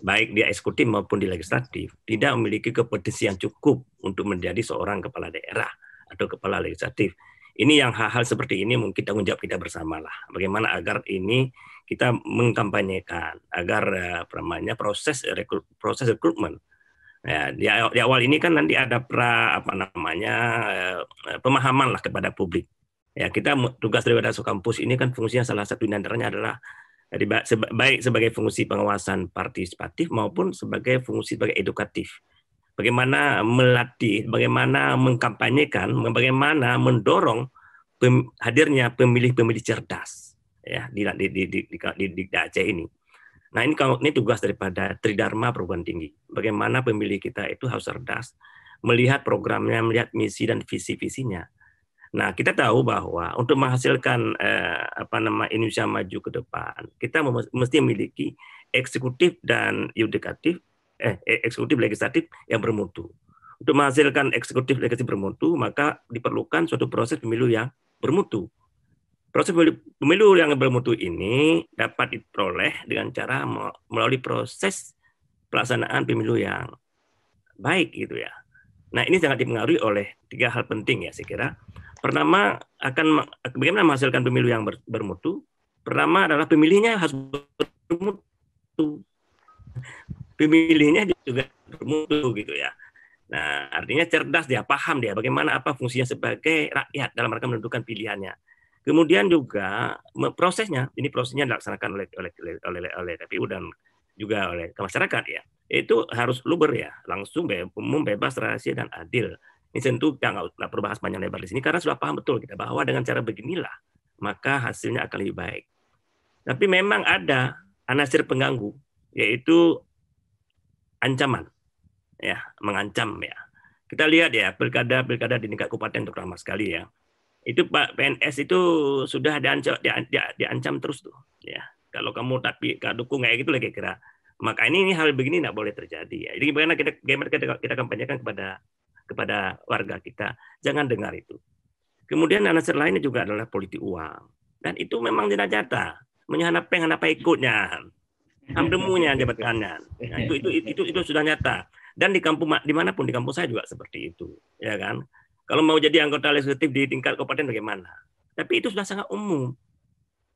Speaker 4: baik di eksekutif maupun di legislatif, tidak memiliki kompetensi yang cukup untuk menjadi seorang kepala daerah atau kepala legislatif. Ini yang hal-hal seperti ini mungkin tanggung jawab kita bersama lah. Bagaimana agar ini kita mengkampanyekan agar proses rekrutmen. Ya, di awal ini kan nanti ada pemahaman lah kepada publik. Ya, kita tugas daripada kampus ini kan fungsinya salah satu antaranya adalah baik sebagai fungsi pengawasan partisipatif maupun sebagai fungsi sebagai edukatif. Bagaimana melatih, bagaimana mengkampanyekan, bagaimana mendorong hadirnya pemilih-pemilih cerdas ya di Aceh ini. Nah, ini tugas daripada Tridharma Perguruan Tinggi. Bagaimana pemilih kita itu harus cerdas, melihat programnya, melihat misi dan visi-visinya. Nah, kita tahu bahwa untuk menghasilkan Indonesia maju ke depan, kita mesti memiliki eksekutif dan yudikatif, eksekutif legislatif yang bermutu. Untuk menghasilkan eksekutif legislatif bermutu, maka diperlukan suatu proses pemilu yang bermutu. Proses pemilu yang bermutu ini dapat diperoleh dengan cara melalui proses pelaksanaan pemilu yang baik gitu ya. Nah, ini sangat dipengaruhi oleh 3 hal penting ya saya kira. Pertama, bagaimana menghasilkan pemilu yang bermutu? Pertama adalah pemilihnya harus bermutu. Pemilihnya juga bermutu gitu ya. Nah, artinya cerdas dia, paham dia bagaimana apa fungsinya sebagai rakyat dalam rangka menentukan pilihannya. Kemudian juga prosesnya dilaksanakan oleh KPU dan juga oleh masyarakat ya. Itu harus luber ya, langsung umum, bebas, rahasia dan adil. Ini tentu kita nggak perlu bahas panjang lebar di sini karena sudah paham betul kita bahwa dengan cara beginilah maka hasilnya akan lebih baik. Tapi memang ada anasir pengganggu, yaitu ancaman. ya, mengancam ya. Kita lihat ya pilkada di tingkat kabupaten terutama sekali ya. Itu Pak PNS itu sudah diancam terus tuh ya. Kalau kamu tapi gak dukung kayak gitu lah kira-kira. Maka ini hal begini tidak boleh terjadi ya. Jadi bagaimana kita kampanyekan kepada warga kita, jangan dengar itu. Kemudian nasir lainnya juga adalah politik uang. Dan itu memang tidak nyata. Menyanapeng apa ikutnya. Amdemunya jabatannya. Nah, itu sudah nyata. Dan di kampung dimanapun di kampung saya juga seperti itu, ya kan? Kalau mau jadi anggota legislatif di tingkat kabupaten bagaimana? Tapi itu sudah sangat umum.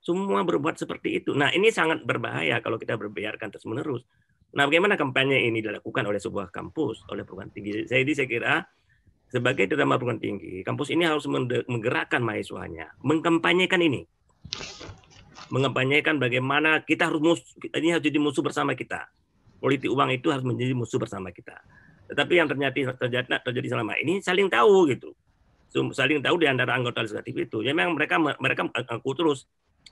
Speaker 4: Semua berbuat seperti itu. Nah, ini sangat berbahaya kalau kita berbiarkan terus-menerus. Nah, bagaimana kampanye ini dilakukan oleh sebuah kampus, oleh perguruan tinggi? Saya kira sebagai drama perguruan tinggi, kampus ini harus menggerakkan mahasiswanya, mengkampanyekan ini. Mengampanyekan bagaimana kita ini harus jadi musuh bersama kita. Politik uang itu harus menjadi musuh bersama kita. Tetapi yang terjadi selama ini saling tahu gitu. Saling tahu di antara anggota legislatif itu. Ya memang mereka aku terus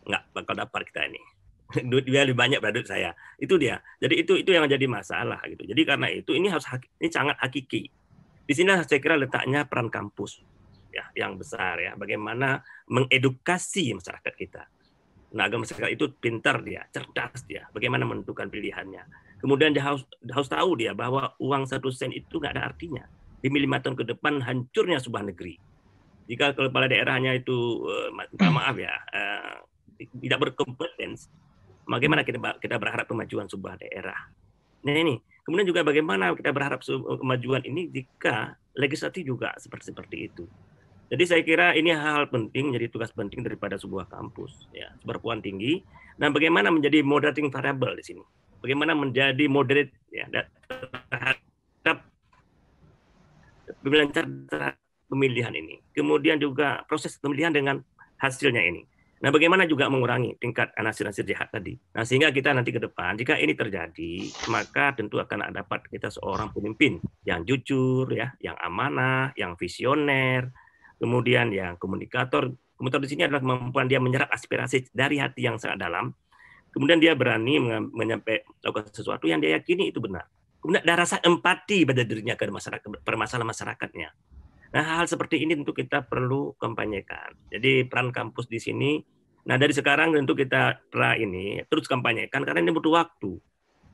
Speaker 4: nggak bakal dapat kita ini. Duit dia lebih banyak dari duit saya. Itu dia. Jadi itu yang jadi masalah gitu. Jadi karena itu ini sangat hakiki. Di sini saya kira letaknya peran kampus ya yang besar ya. Bagaimana mengedukasi masyarakat kita. Nah, agar masyarakat itu pintar dia, cerdas dia, bagaimana menentukan pilihannya. Kemudian dia harus tahu dia bahwa uang 1 sen itu nggak ada artinya. Demi 5 tahun ke depan hancurnya sebuah negeri. Jika kepala daerahnya itu, maaf ya, tidak berkompetens, bagaimana kita berharap kemajuan sebuah daerah. Nah ini, kemudian juga bagaimana kita berharap kemajuan ini jika legislatif juga seperti itu. Jadi saya kira ini hal penting, jadi tugas penting daripada sebuah kampus, ya, perguruan tinggi. Nah, bagaimana menjadi moderating variable di sini? Bagaimana menjadi moderate ya terhadap pemilihan ini. Kemudian juga proses pemilihan dengan hasilnya ini. Nah, bagaimana juga mengurangi tingkat nasir-nasir jahat tadi. Nah, sehingga kita nanti ke depan, jika ini terjadi, maka tentu akan dapat kita seorang pemimpin yang jujur, ya, yang amanah, yang visioner. Kemudian yang komunikator di sini adalah kemampuan dia menyerap aspirasi dari hati yang sangat dalam. Kemudian dia berani melakukan sesuatu yang dia yakini itu benar. Kemudian ada rasa empati pada dirinya ke masyarakat, permasalahan masyarakatnya. Nah, hal seperti ini tentu kita perlu kampanyekan. Jadi peran kampus di sini, nah dari sekarang tentu kita ini terus kampanyekan karena ini butuh waktu.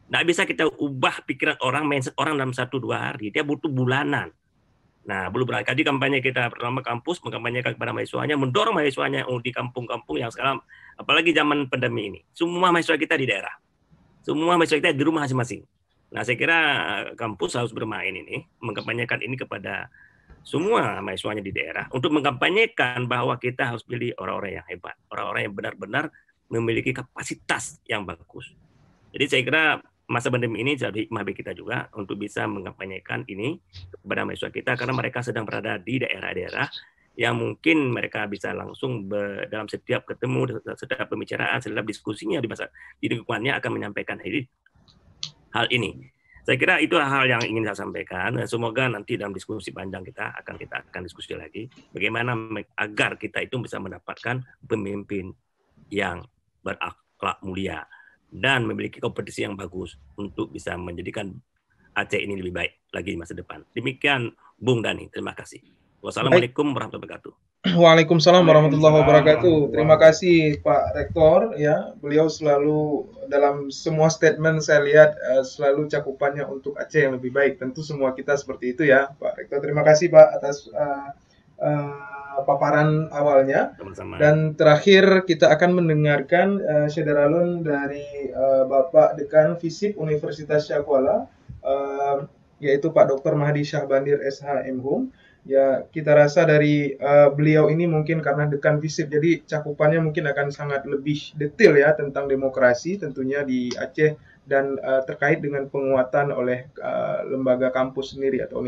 Speaker 4: Nggak bisa kita ubah pikiran orang, mindset orang dalam 1-2 hari. Dia butuh bulanan. Nah, belum berangkat di kampanye kita pertama kampus mengkampanyekan kepada mahasiswanya, mendorong mahasiswanya di kampung-kampung yang sekarang, apalagi zaman pandemi ini, semua mahasiswa kita di daerah, semua mahasiswa kita di rumah masing-masing. Nah, saya kira kampus harus bermain ini, mengkampanyekan ini kepada semua mahasiswanya di daerah untuk mengkampanyekan bahwa kita harus pilih orang-orang yang hebat, orang-orang yang benar-benar memiliki kapasitas yang bagus. Jadi saya kira masa pandemi ini jadi hikmah bagi kita juga untuk bisa mengkampanyekan ini kepada mahasiswa kita karena mereka sedang berada di daerah-daerah yang mungkin mereka bisa langsung dalam setiap ketemu, setiap pembicaraan, setiap diskusinya di lingkungannya akan menyampaikan hal ini. Saya kira itu hal yang ingin saya sampaikan. Semoga nanti dalam diskusi panjang kita akan diskusi lagi bagaimana agar kita itu bisa mendapatkan pemimpin yang berakhlak mulia dan memiliki kompetisi yang bagus untuk bisa menjadikan Aceh ini lebih baik lagi di masa depan. Demikian Bung Dani, terima kasih. Wassalamualaikum warahmatullahi wabarakatuh.
Speaker 1: Waalaikumsalam warahmatullahi wabarakatuh. Terima kasih Pak Rektor ya. Beliau selalu dalam semua statement saya lihat selalu cakupannya untuk Aceh yang lebih baik. Tentu semua kita seperti itu ya, Pak Rektor. Terima kasih Pak atas paparan awalnya.
Speaker 4: Sama-sama.
Speaker 1: Dan terakhir kita akan mendengarkan Syederalun dari Bapak Dekan FISIP Universitas Syakuala, yaitu Pak Dr. Mahdi Syahbandir SH MHum. Ya, kita rasa dari beliau ini mungkin karena Dekan FISIP, jadi cakupannya mungkin akan sangat lebih detail ya tentang demokrasi tentunya di Aceh dan terkait dengan penguatan oleh lembaga kampus sendiri atau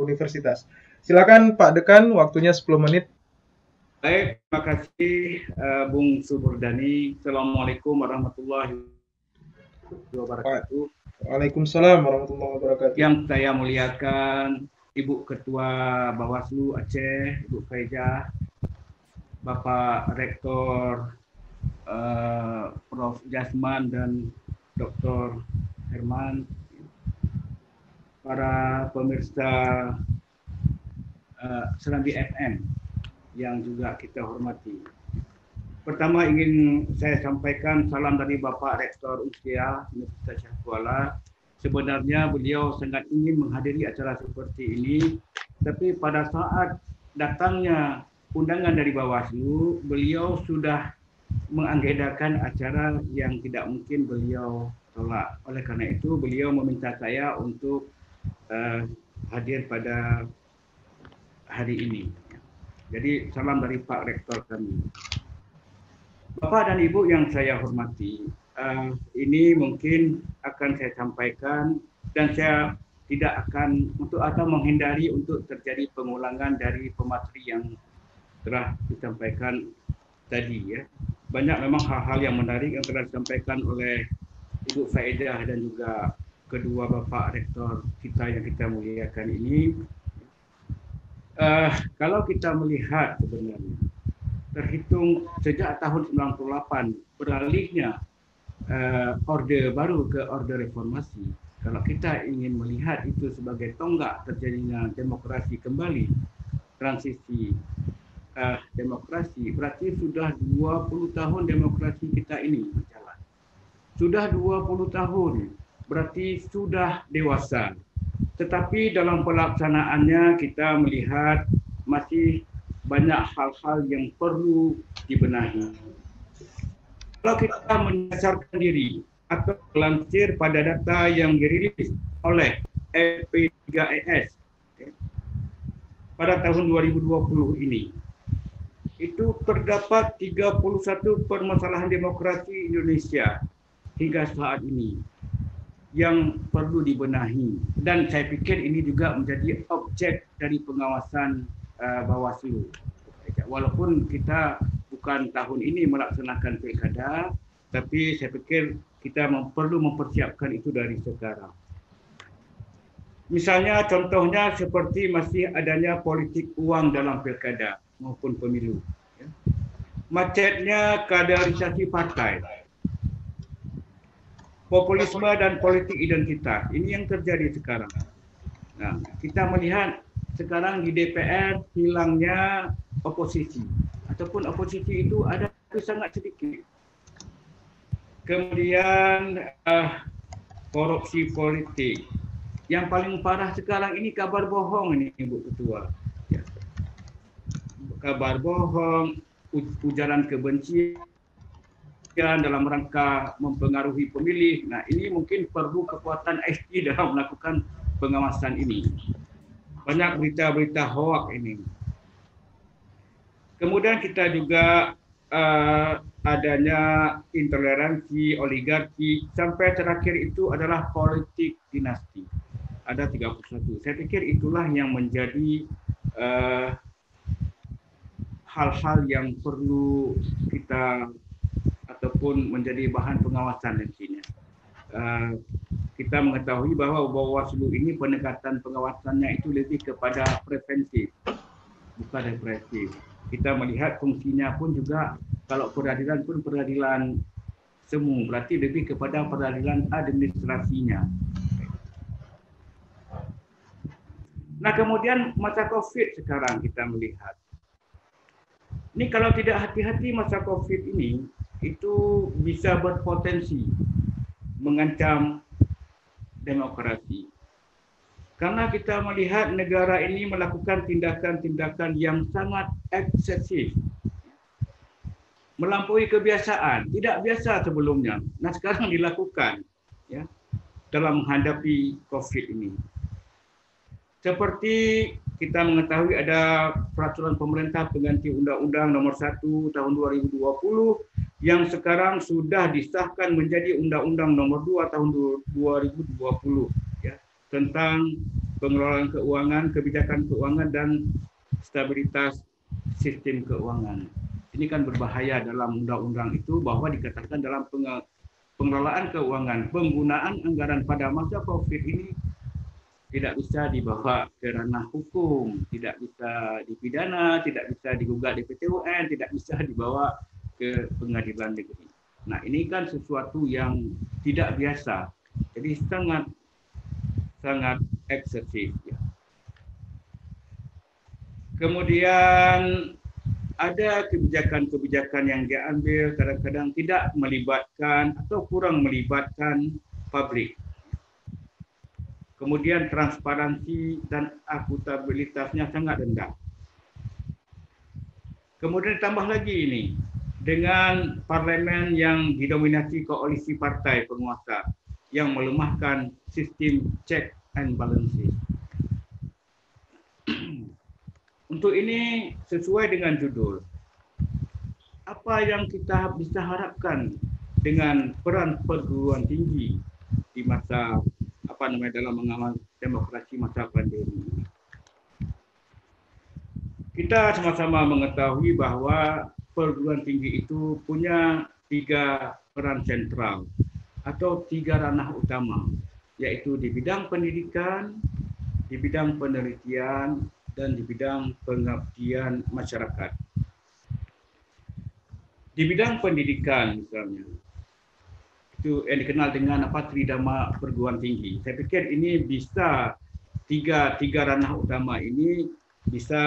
Speaker 1: universitas. Silakan Pak Dekan, waktunya 10 menit.
Speaker 5: Baik, terima kasih Bung Suburdani. Assalamualaikum warahmatullahi wabarakatuh.
Speaker 1: Waalaikumsalam warahmatullahi wabarakatuh.
Speaker 5: Yang saya muliakan Ibu Ketua Bawaslu Aceh, Ibu Faizah, Bapak Rektor Prof. Jasman dan Dr. Herman, para pemirsa Serambi FM yang juga kita hormati. Pertama ingin saya sampaikan salam dari Bapak Rektor Unsia Universitas Shah Kuala. Sebenarnya beliau sangat ingin menghadiri acara seperti ini, tapi pada saat datangnya undangan dari Bawaslu, beliau sudah mengagendakan acara yang tidak mungkin beliau tolak. Oleh karena itu, beliau meminta saya untuk hadir pada hari ini. Jadi salam dari Pak Rektor kami. Bapak dan Ibu yang saya hormati, ini mungkin akan saya sampaikan dan saya tidak akan atau menghindari untuk terjadi pengulangan dari pemateri yang telah disampaikan tadi ya. Banyak memang hal-hal yang menarik yang telah disampaikan oleh Ibu Faedah dan juga kedua Bapak Rektor kita yang kita muliakan ini. Kalau kita melihat sebenarnya terhitung sejak tahun 98 beralihnya orde baru ke orde reformasi, kalau kita ingin melihat itu sebagai tonggak terjadinya demokrasi kembali, transisi demokrasi, berarti sudah 20 tahun demokrasi kita ini berjalan. Sudah 20 tahun, berarti sudah dewasa. Tetapi dalam pelaksanaannya kita melihat masih banyak hal-hal yang perlu dibenahi. Kalau kita menyasarkan diri atau melansir pada data yang dirilis oleh FP3ES pada tahun 2020 ini, itu terdapat 31 permasalahan demokrasi Indonesia hingga saat ini yang perlu dibenahi, dan saya pikir ini juga menjadi objek dari pengawasan Bawaslu. Walaupun kita bukan tahun ini melaksanakan pilkada, tapi saya pikir kita perlu mempersiapkan itu dari sekarang. Misalnya contohnya seperti masih adanya politik uang dalam pilkada maupun pemilu. Macetnya kaderisasi partai, populisme dan politik identitas. Ini yang terjadi sekarang. Nah, kita melihat sekarang di DPR hilangnya oposisi, ataupun oposisi itu ada tapi sangat sedikit. Kemudian korupsi politik. Yang paling parah sekarang ini kabar bohong ini, Ibu Ketua. Ya. Kabar bohong, ujaran kebencian dalam rangka mempengaruhi pemilih. Nah, ini mungkin perlu kekuatan IT dalam melakukan pengawasan ini. Banyak berita-berita hoak ini. Kemudian kita juga adanya intoleransi, oligarki, sampai terakhir itu adalah politik dinasti. Ada 31. Saya pikir itulah yang menjadi hal-hal yang perlu kita ataupun menjadi bahan pengawasan nantinya. Kita mengetahui bahwa Bawaslu ini pendekatan pengawasannya itu lebih kepada preventif, bukan represif. Kita melihat fungsinya pun juga, kalau peradilan pun peradilan semu, berarti lebih kepada peradilan administrasinya. Nah, kemudian masa COVID sekarang kita melihat. Ini kalau tidak hati-hati masa COVID ini, itu bisa berpotensi mengancam demokrasi. Karena kita melihat negara ini melakukan tindakan-tindakan yang sangat eksesif, melampaui kebiasaan, tidak biasa sebelumnya. Nah, sekarang dilakukan ya dalam menghadapi COVID ini. Seperti kita mengetahui ada peraturan pemerintah pengganti Undang-Undang Nomor 1 Tahun 2020 yang sekarang sudah disahkan menjadi Undang-Undang Nomor 2 Tahun 2020 ya, tentang pengelolaan keuangan, kebijakan keuangan dan stabilitas sistem keuangan. Ini kan berbahaya dalam undang-undang itu bahwa dikatakan dalam pengelolaan keuangan, penggunaan anggaran pada masa COVID ini tidak bisa dibawa ke ranah hukum, tidak bisa dipidana, tidak bisa digugat di PT UN, tidak bisa dibawa ke pengadilan negeri. Nah, ini kan sesuatu yang tidak biasa. Jadi sangat eksesif. Ya. Kemudian ada kebijakan-kebijakan yang diambil kadang-kadang tidak melibatkan atau kurang melibatkan publik. Kemudian transparansi dan akuntabilitasnya sangat rendah. Kemudian tambah lagi ini, dengan parlemen yang didominasi koalisi partai penguasa yang melemahkan sistem check and balances. Untuk ini sesuai dengan judul, apa yang kita bisa harapkan dengan peran perguruan tinggi di masa dalam mengawal demokrasi masa pandemi. Kita sama-sama mengetahui bahwa perguruan tinggi itu punya 3 peran sentral atau 3 ranah utama, yaitu di bidang pendidikan, di bidang penelitian, dan di bidang pengabdian masyarakat. Di bidang pendidikan misalnya, itu yang dikenal dengan Tridharma perguruan tinggi. Saya pikir ini bisa tiga ranah utama ini bisa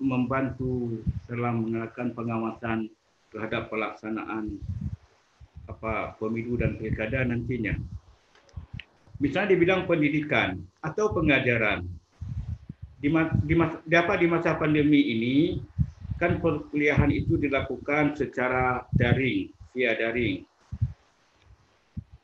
Speaker 5: membantu dalam melakukan pengawasan terhadap pelaksanaan pemilu dan pilkada nantinya. Misalnya di bidang pendidikan atau pengajaran. Di masa pandemi ini kan perkuliahan itu dilakukan secara daring, via daring.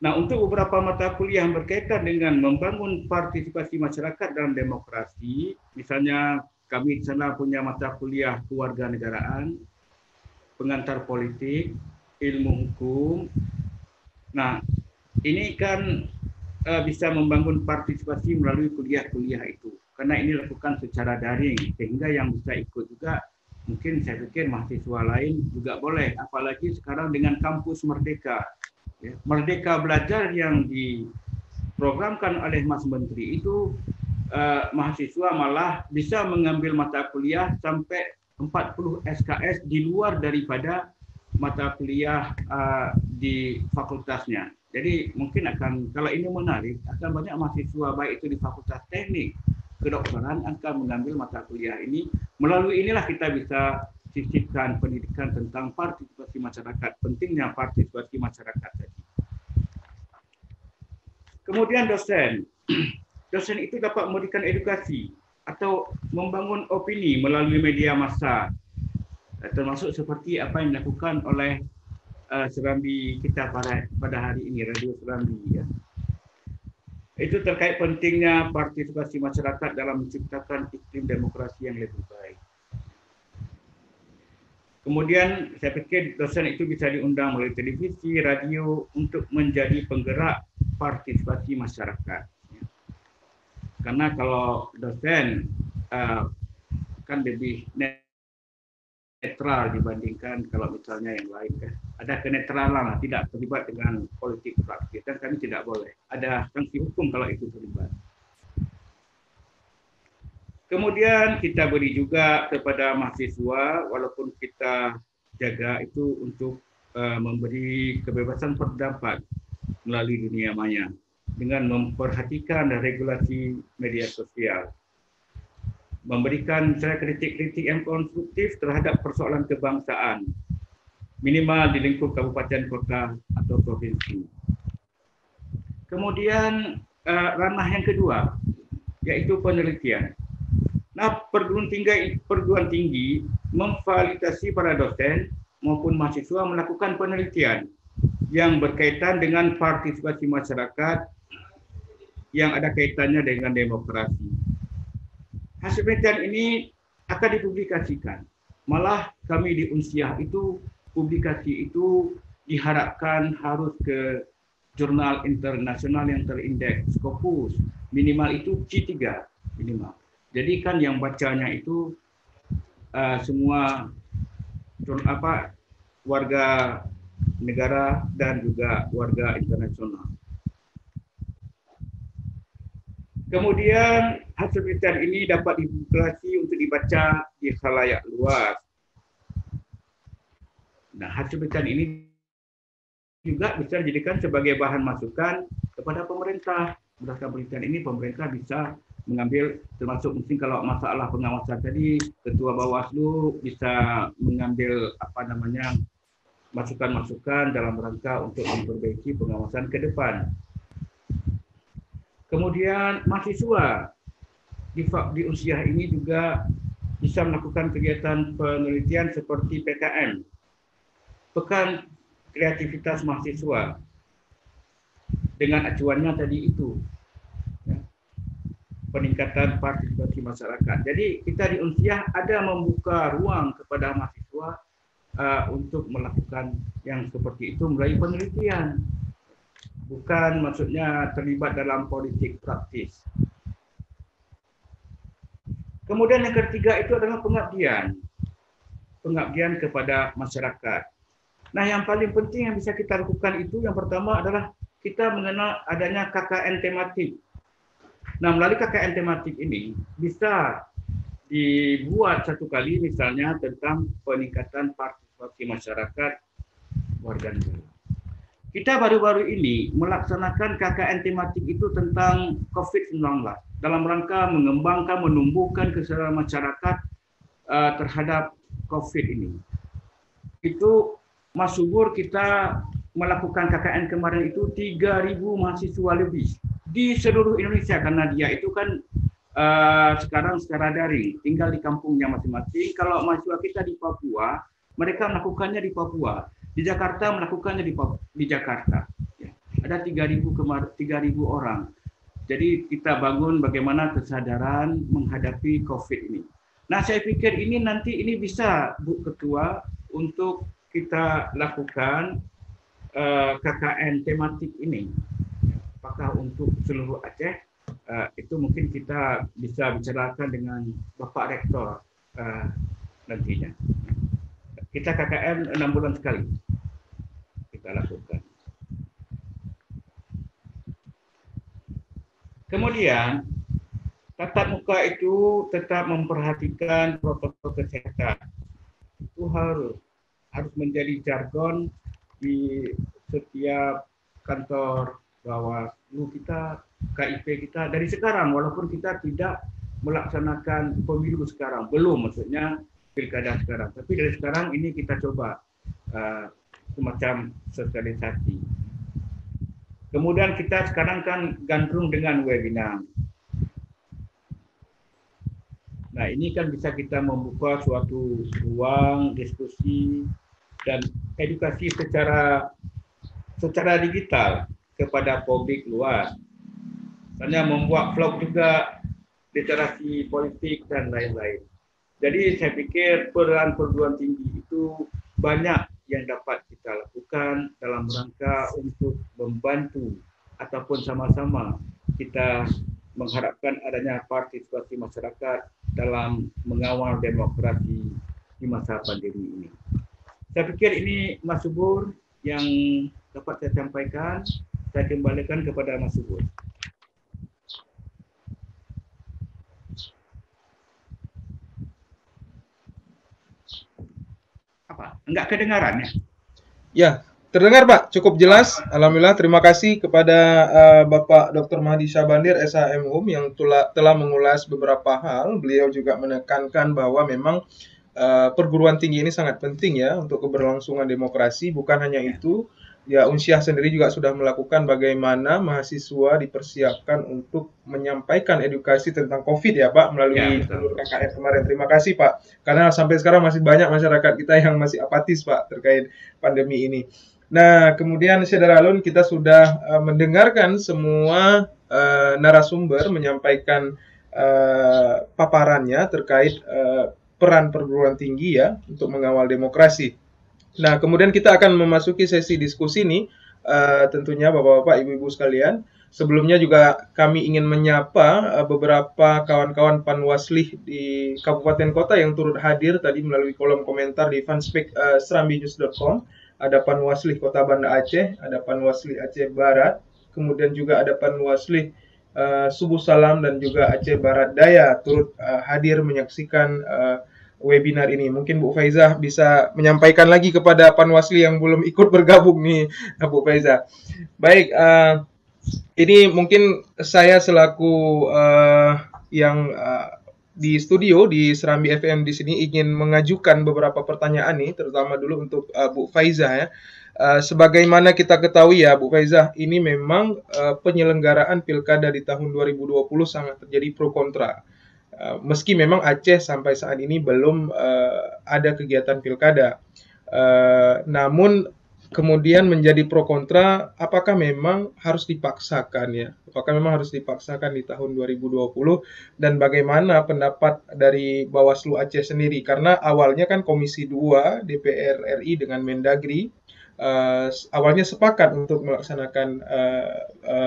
Speaker 5: Nah, untuk beberapa mata kuliah yang berkaitan dengan membangun partisipasi masyarakat dalam demokrasi, misalnya kami di sana punya mata kuliah kewarganegaraan, pengantar politik, ilmu hukum. Nah, ini kan bisa membangun partisipasi melalui kuliah-kuliah itu. Karena ini dilakukan secara daring, sehingga yang bisa ikut juga mungkin saya pikir mahasiswa lain juga boleh. Apalagi sekarang dengan kampus Merdeka. Ya, Merdeka Belajar yang diprogramkan oleh Mas Menteri itu mahasiswa malah bisa mengambil mata kuliah sampai 40 SKS di luar daripada mata kuliah di fakultasnya. Jadi mungkin kalau ini menarik, akan banyak mahasiswa baik itu di fakultas teknik, kedokteran akan mengambil mata kuliah ini. Melalui inilah kita bisa sisipkan pendidikan tentang partisipasi masyarakat, pentingnya partisipasi masyarakat tadi. Kemudian dosen. Dosen itu dapat memberikan edukasi atau membangun opini melalui media massa, termasuk seperti apa yang dilakukan oleh Serambi kita pada hari ini, Radio Serambi. Ya. Itu terkait pentingnya partisipasi masyarakat dalam menciptakan iklim demokrasi yang lebih baik. Kemudian saya pikir dosen itu bisa diundang melalui televisi, radio untuk menjadi penggerak partisipasi masyarakat. Karena kalau dosen kan lebih netral dibandingkan kalau misalnya yang lain. Ada kenetralan, tidak terlibat dengan politik praktis, dan kami tidak boleh. Ada sanksi hukum kalau itu terlibat. Kemudian kita beri juga kepada mahasiswa, walaupun kita jaga itu untuk memberi kebebasan berpendapat melalui dunia maya dengan memperhatikan regulasi media sosial, memberikan kritik-kritik yang konstruktif terhadap persoalan kebangsaan, minimal di lingkup kabupaten, kota, atau provinsi. Kemudian ranah yang kedua, yaitu penelitian. Nah, perguruan tinggi memfasilitasi para dosen maupun mahasiswa melakukan penelitian yang berkaitan dengan partisipasi masyarakat yang ada kaitannya dengan demokrasi. Hasil penelitian ini akan dipublikasikan. Malah kami di Unsiah itu, publikasi itu diharapkan harus ke jurnal internasional yang terindeks Scopus, minimal itu C3 minimal. Jadi kan yang bacanya itu semua warga negara dan juga warga internasional. Kemudian hasil penelitian ini dapat dipublikasi untuk dibaca di khalayak luas. Nah, hasil penelitian ini juga bisa dijadikan sebagai bahan masukan kepada pemerintah berdasarkan penelitian ini pemerintah bisa mengambil, termasuk mungkin kalau masalah pengawasan tadi, Ketua Bawaslu bisa mengambil masukan-masukan dalam rangka untuk memperbaiki pengawasan ke depan. Kemudian mahasiswa di usia ini juga bisa melakukan kegiatan penelitian seperti PKM, Pekan Kreativitas Mahasiswa, dengan acuannya tadi itu, ya, peningkatan partisipasi masyarakat. Jadi kita di Unsiah ada membuka ruang kepada mahasiswa untuk melakukan yang seperti itu melalui penelitian, bukan maksudnya terlibat dalam politik praktis. Kemudian yang ketiga itu adalah pengabdian kepada masyarakat. Nah, yang paling penting yang bisa kita lakukan itu yang pertama adalah kita mengenal adanya KKN tematik. Nah, melalui KKN tematik ini bisa dibuat satu kali misalnya tentang peningkatan partisipasi masyarakat warga negara. Kita baru-baru ini melaksanakan KKN tematik itu tentang COVID-19 dalam rangka mengembangkan, menumbuhkan kesadaran masyarakat terhadap COVID ini. Itu Mas Subur, kita melakukan KKN kemarin itu 3.000 mahasiswa lebih di seluruh Indonesia, karena dia itu kan sekarang secara daring, tinggal di kampungnya masing-masing. Kalau mahasiswa kita di Papua, mereka melakukannya di Papua. Di Jakarta melakukannya di Jakarta. Ya. Ada 3.000 orang. Jadi kita bangun bagaimana kesadaran menghadapi COVID ini. Nah, saya pikir ini nanti ini bisa, Bu Ketua, untuk kita lakukan KKN tematik ini. Apakah untuk seluruh Aceh? Itu mungkin kita bisa bicarakan dengan Bapak Rektor nantinya. Kita KKN 6 bulan sekali kita lakukan. Kemudian tatap muka itu tetap memperhatikan protokol kesehatan. Itu harus menjadi jargon di setiap kantor Bawaslu kita, KIP kita dari sekarang, walaupun kita tidak melaksanakan pemilu sekarang, belum maksudnya pilkada sekarang, tapi dari sekarang ini kita coba semacam sosialisasi. Kemudian kita sekarang kan gandrung dengan webinar. Nah, ini kan bisa kita membuka suatu ruang diskusi dan edukasi secara digital kepada publik luas. Misalnya membuat vlog juga, literasi politik dan lain-lain. Jadi saya pikir peran perguruan tinggi itu banyak yang dapat kita lakukan dalam rangka untuk membantu ataupun sama-sama kita mengharapkan adanya partisipasi masyarakat dalam mengawal demokrasi di masa pandemi ini. Saya pikir ini Mas Subur yang dapat saya sampaikan. Saya kembalikan kepada Mas Subur. Enggak kedengaran ya?
Speaker 1: Ya, terdengar Pak, cukup jelas. Alhamdulillah, terima kasih kepada Bapak Dr. Mahdi Syabandir, SHM yang telah mengulas beberapa hal. Beliau juga menekankan bahwa memang perguruan tinggi ini sangat penting ya untuk keberlangsungan demokrasi. Bukan hanya itu, ya Unsiah sendiri juga sudah melakukan bagaimana mahasiswa dipersiapkan untuk menyampaikan edukasi tentang COVID ya Pak melalui jalur KKN kemarin. Terima kasih Pak, karena sampai sekarang masih banyak masyarakat kita yang masih apatis Pak terkait pandemi ini. Nah, kemudian Syederalun, kita sudah mendengarkan semua narasumber menyampaikan paparannya terkait peran perguruan tinggi ya untuk mengawal demokrasi. Nah, kemudian kita akan memasuki sesi diskusi nih, tentunya Bapak-Bapak, Ibu-Ibu sekalian. Sebelumnya juga kami ingin menyapa beberapa kawan-kawan Panwaslih di Kabupaten Kota yang turut hadir tadi melalui kolom komentar di fanspeak serambinews.com. Ada Panwaslih Kota Banda Aceh, ada Panwaslih Aceh Barat, kemudian juga ada Panwaslih Subuh Salam dan juga Aceh Barat Daya turut hadir menyaksikan webinar ini. Mungkin Bu Faizah bisa menyampaikan lagi kepada Panwasli yang belum ikut bergabung nih, Bu Faizah. Baik, Ini mungkin saya selaku yang di studio di Serambi FM di sini ingin mengajukan beberapa pertanyaan nih, terutama dulu untuk Bu Faizah ya. Sebagaimana kita ketahui ya Bu Faizah, ini memang penyelenggaraan pilkada di tahun 2020 sangat terjadi pro kontra. Meski memang Aceh sampai saat ini belum ada kegiatan pilkada, namun kemudian menjadi pro kontra, apakah memang harus dipaksakan ya? Apakah memang harus dipaksakan di tahun 2020 dan bagaimana pendapat dari Bawaslu Aceh sendiri? Karena awalnya kan Komisi 2 DPR RI dengan Mendagri awalnya sepakat untuk melaksanakan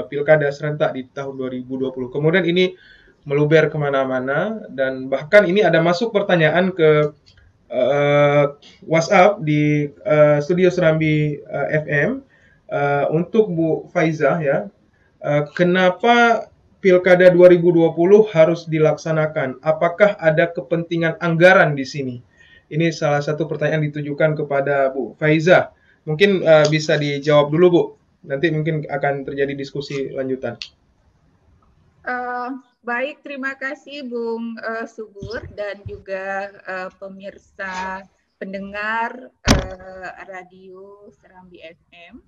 Speaker 1: pilkada serentak di tahun 2020. Kemudian ini meluber kemana-mana dan bahkan ini ada masuk pertanyaan ke WhatsApp di studio Serambi FM untuk Bu Faizah ya. Kenapa Pilkada 2020 harus dilaksanakan? Apakah ada kepentingan anggaran di sini? Ini salah satu pertanyaan ditujukan kepada Bu Faizah. Mungkin bisa dijawab dulu Bu. Nanti mungkin akan terjadi diskusi lanjutan.
Speaker 2: Baik, terima kasih Bung Subur dan juga pemirsa pendengar radio Serambi FM,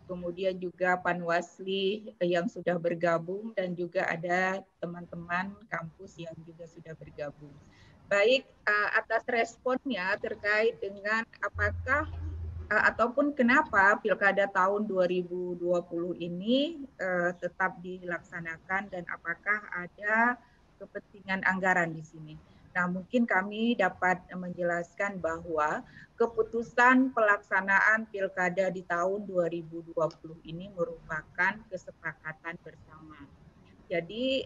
Speaker 2: kemudian juga Panwasli yang sudah bergabung dan juga ada teman-teman kampus yang juga sudah bergabung. Baik, atas responnya terkait dengan apakah ataupun kenapa Pilkada tahun 2020 ini tetap dilaksanakan dan apakah ada kepentingan anggaran di sini. Nah, mungkin kami dapat menjelaskan bahwa keputusan pelaksanaan Pilkada di tahun 2020 ini merupakan kesepakatan bersama. Jadi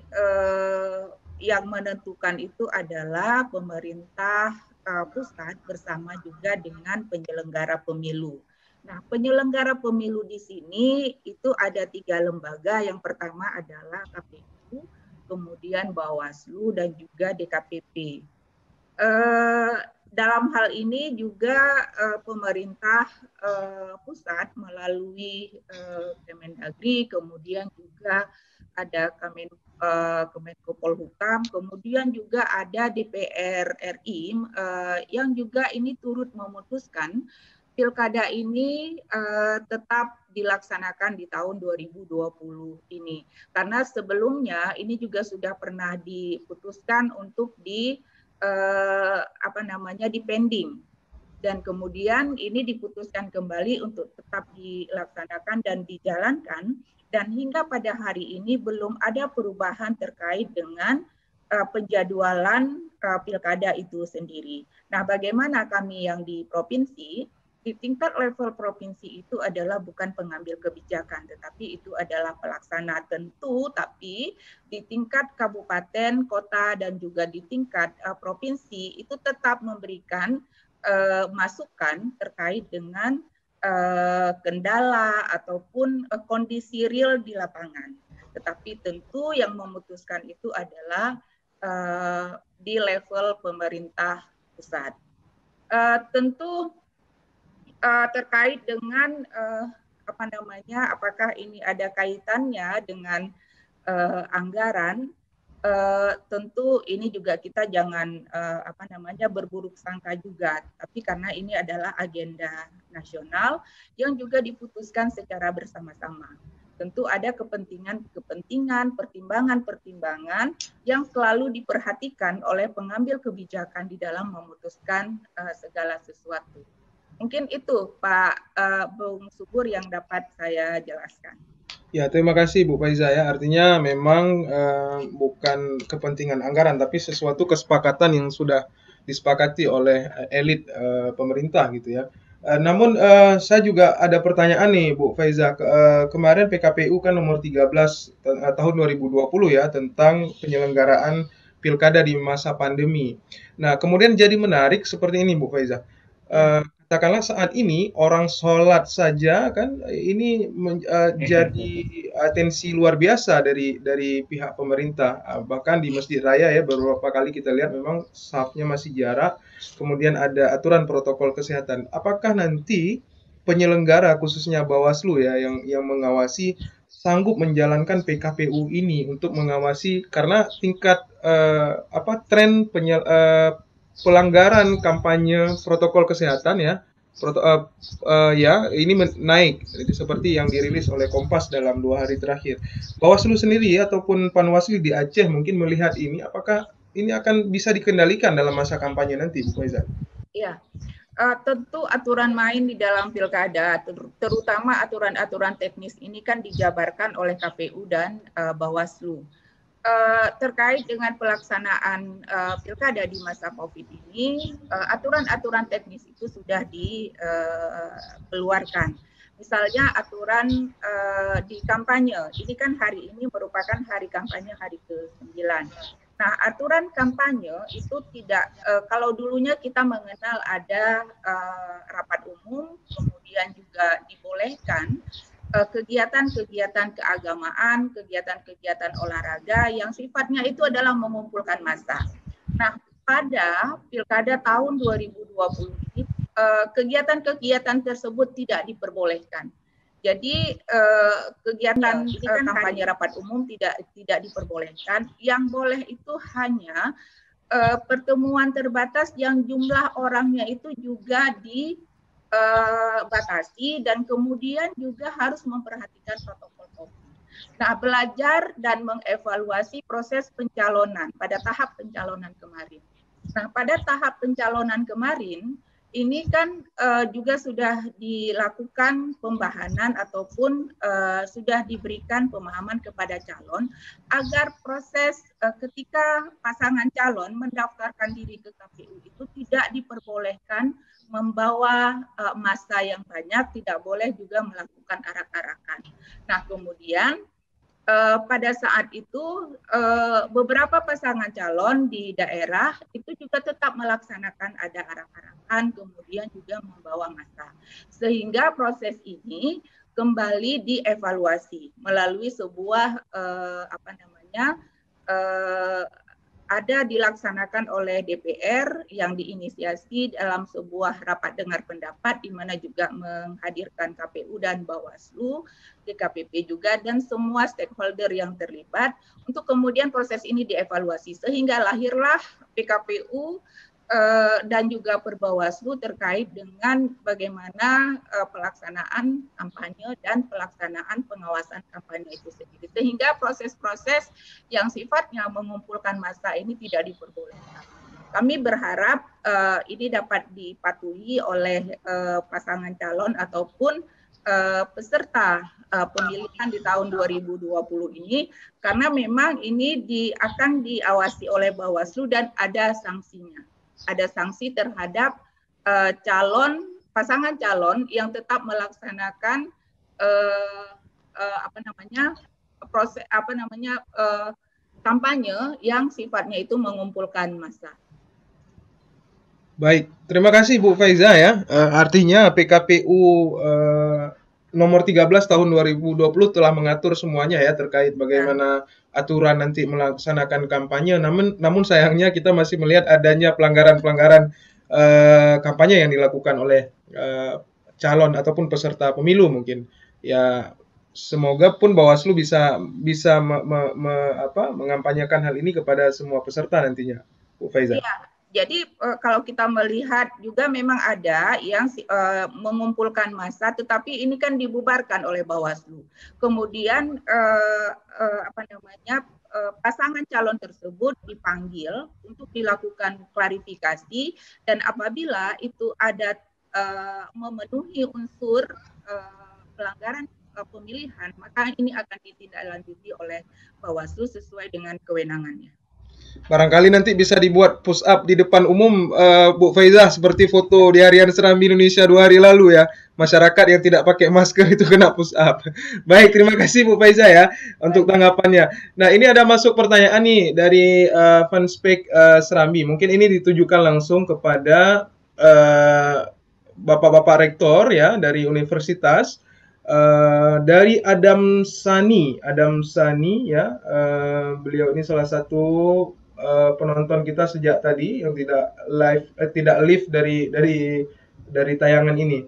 Speaker 2: yang menentukan itu adalah pemerintah pusat bersama juga dengan penyelenggara pemilu. Nah, penyelenggara pemilu di sini itu ada 3 lembaga. Yang pertama adalah KPU, kemudian Bawaslu dan juga DKPP. Dalam hal ini juga pemerintah pusat melalui Kemendagri, kemudian juga ada Kemenko Polhukam, kemudian juga ada DPR RI yang juga ini turut memutuskan pilkada ini tetap dilaksanakan di tahun 2020 ini. Karena sebelumnya ini juga sudah pernah diputuskan untuk di pending. Dan kemudian ini diputuskan kembali untuk tetap dilaksanakan dan dijalankan. Dan hingga pada hari ini belum ada perubahan terkait dengan penjadwalan pilkada itu sendiri. Nah, bagaimana kami yang di provinsi, di tingkat level provinsi itu adalah bukan pengambil kebijakan, tetapi itu adalah pelaksana tentu, tapi di tingkat kabupaten, kota, dan juga di tingkat provinsi itu tetap memberikan masukan terkait dengan kendala ataupun kondisi real di lapangan. Tetapi tentu yang memutuskan itu adalah di level pemerintah pusat. Tentu terkait dengan apakah ini ada kaitannya dengan anggaran. Tentu ini juga kita jangan berburuk sangka juga, tapi karena ini adalah agenda nasional yang juga diputuskan secara bersama-sama. Tentu ada kepentingan, pertimbangan yang selalu diperhatikan oleh pengambil kebijakan di dalam memutuskan segala sesuatu. Mungkin itu Pak Bung Subur yang dapat saya jelaskan.
Speaker 1: Ya, terima kasih Bu Faizah ya. Artinya memang bukan kepentingan anggaran, tapi sesuatu kesepakatan yang sudah disepakati oleh elit pemerintah gitu ya. Namun saya juga ada pertanyaan nih Bu Faizah. Kemarin PKPU kan nomor 13 tahun 2020 ya tentang penyelenggaraan pilkada di masa pandemi. Nah, kemudian jadi menarik seperti ini Bu Faizah. Katakanlah saat ini orang sholat saja kan ini jadi atensi luar biasa dari pihak pemerintah. Bahkan di Masjid Raya ya beberapa kali kita lihat memang safnya masih jarak, kemudian ada aturan protokol kesehatan. Apakah nanti penyelenggara khususnya Bawaslu ya yang mengawasi sanggup menjalankan PKPU ini untuk mengawasi, karena tingkat tren pelanggaran kampanye protokol kesehatan ya, ini naik seperti yang dirilis oleh Kompas dalam 2 hari terakhir. Bawaslu sendiri ataupun Panwaslu di Aceh mungkin melihat ini, apakah ini akan bisa dikendalikan dalam masa kampanye nanti, Bu Faiza?
Speaker 2: Iya, tentu aturan main di dalam pilkada, terutama aturan-aturan teknis ini kan dijabarkan oleh KPU dan Bawaslu. Terkait dengan pelaksanaan pilkada di masa COVID ini, aturan-aturan teknis itu sudah dikeluarkan. Misalnya aturan di kampanye, ini kan hari ini merupakan hari kampanye hari ke-9. Nah, aturan kampanye itu tidak, kalau dulunya kita mengenal ada rapat umum, kemudian juga dibolehkan kegiatan-kegiatan keagamaan, kegiatan-kegiatan olahraga yang sifatnya itu adalah mengumpulkan massa. Nah, pada pilkada tahun 2020 ini, kegiatan-kegiatan tersebut tidak diperbolehkan. Jadi kegiatan kampanye rapat umum tidak diperbolehkan. Yang boleh itu hanya pertemuan terbatas yang jumlah orangnya itu juga dibatasi dan kemudian juga harus memperhatikan protokol COVID. Nah, belajar dan mengevaluasi proses pencalonan pada tahap pencalonan kemarin. Nah, pada tahap pencalonan kemarin ini kan juga sudah dilakukan pembahanan ataupun sudah diberikan pemahaman kepada calon agar proses ketika pasangan calon mendaftarkan diri ke KPU itu tidak diperbolehkan membawa massa yang banyak, tidak boleh juga melakukan arak-arakan. Nah, kemudian pada saat itu beberapa pasangan calon di daerah itu juga tetap melaksanakan ada arak-arakan, kemudian juga membawa massa. Sehingga proses ini kembali dievaluasi melalui sebuah ada dilaksanakan oleh DPR yang diinisiasi dalam sebuah rapat dengar pendapat di mana juga menghadirkan KPU dan Bawaslu, DKPP juga dan semua stakeholder yang terlibat untuk kemudian proses ini dievaluasi sehingga lahirlah PKPU dan juga Perbawaslu terkait dengan bagaimana pelaksanaan kampanye dan pelaksanaan pengawasan kampanye itu sendiri. Sehingga proses-proses yang sifatnya mengumpulkan massa ini tidak diperbolehkan. Kami berharap ini dapat dipatuhi oleh pasangan calon ataupun peserta pemilihan di tahun 2020 ini, karena memang ini akan diawasi oleh Bawaslu dan ada sanksinya. Ada sanksi terhadap pasangan calon yang tetap melaksanakan kampanye yang sifatnya itu mengumpulkan massa.
Speaker 1: Baik, terima kasih Bu Faiza ya. Artinya PKPU nomor 13 tahun 2020 telah mengatur semuanya ya terkait bagaimana aturan nanti melaksanakan kampanye. Namun sayangnya kita masih melihat adanya pelanggaran-pelanggaran kampanye yang dilakukan oleh calon ataupun peserta pemilu mungkin. Ya, semoga pun Bawaslu bisa mengampanyekan hal ini kepada semua peserta nantinya, Bu Faiza.
Speaker 2: Iya. Jadi kalau kita melihat juga memang ada yang mengumpulkan massa, tetapi ini kan dibubarkan oleh Bawaslu. Kemudian pasangan calon tersebut dipanggil untuk dilakukan klarifikasi dan apabila itu ada memenuhi unsur pelanggaran pemilihan, maka ini akan ditindaklanjuti oleh Bawaslu sesuai dengan kewenangannya.
Speaker 1: Barangkali nanti bisa dibuat push up di depan umum, Bu Faiza, seperti foto di Harian Serambi Indonesia 2 hari lalu ya. Masyarakat yang tidak pakai masker itu kena push up. Baik, terima kasih Bu Faiza ya untuk tanggapannya. Nah, ini ada masuk pertanyaan nih dari fanspage Serambi. Mungkin ini ditujukan langsung kepada Bapak-Bapak Rektor ya dari Universitas. Dari Adam Sani ya, beliau ini salah satu penonton kita sejak tadi yang tidak live dari tayangan ini.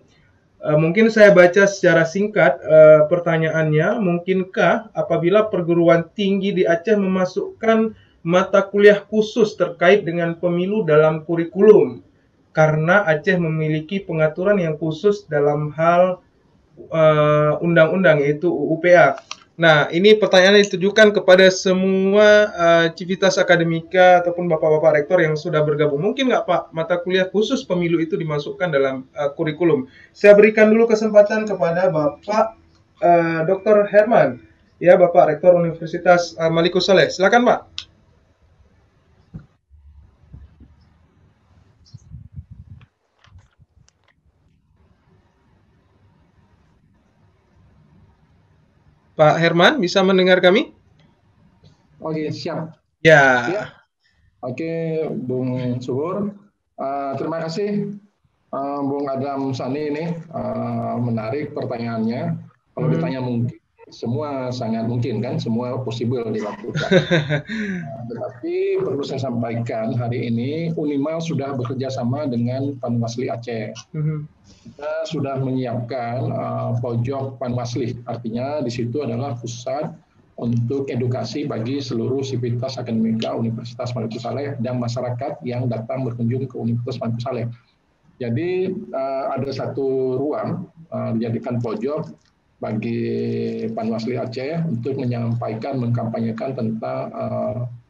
Speaker 1: Mungkin saya baca secara singkat pertanyaannya. Mungkinkah apabila perguruan tinggi di Aceh memasukkan mata kuliah khusus terkait dengan pemilu dalam kurikulum? Karena Aceh memiliki pengaturan yang khusus dalam hal undang-undang yaitu UUPA. Nah, ini pertanyaan ditujukan kepada semua Civitas Akademika ataupun bapak-bapak rektor yang sudah bergabung. Mungkin nggak Pak, mata kuliah khusus pemilu itu dimasukkan dalam kurikulum? Saya berikan dulu kesempatan kepada Bapak Dr. Herman, ya Bapak Rektor Universitas Malikus Saleh. Silakan Pak. Pak Herman, bisa mendengar kami?
Speaker 3: Oke, siap.
Speaker 1: Ya.
Speaker 3: Ya. Oke, Bung Subur. Terima kasih, Bung Adam Sani ini. Menarik pertanyaannya. Kalau ditanya mungkin, semua sangat mungkin kan, semua possible dilakukan. Tetapi perlu saya sampaikan hari ini, Unimal sudah bekerja sama dengan Panwasli Aceh. Kita sudah menyiapkan pojok Panwasli, artinya di situ adalah pusat untuk edukasi bagi seluruh sivitas akademika Universitas Malikus Saleh dan masyarakat yang datang berkunjung ke Universitas Malikus Saleh. Jadi ada satu ruang dijadikan pojok bagi Panwasli Aceh untuk menyampaikan, mengkampanyekan tentang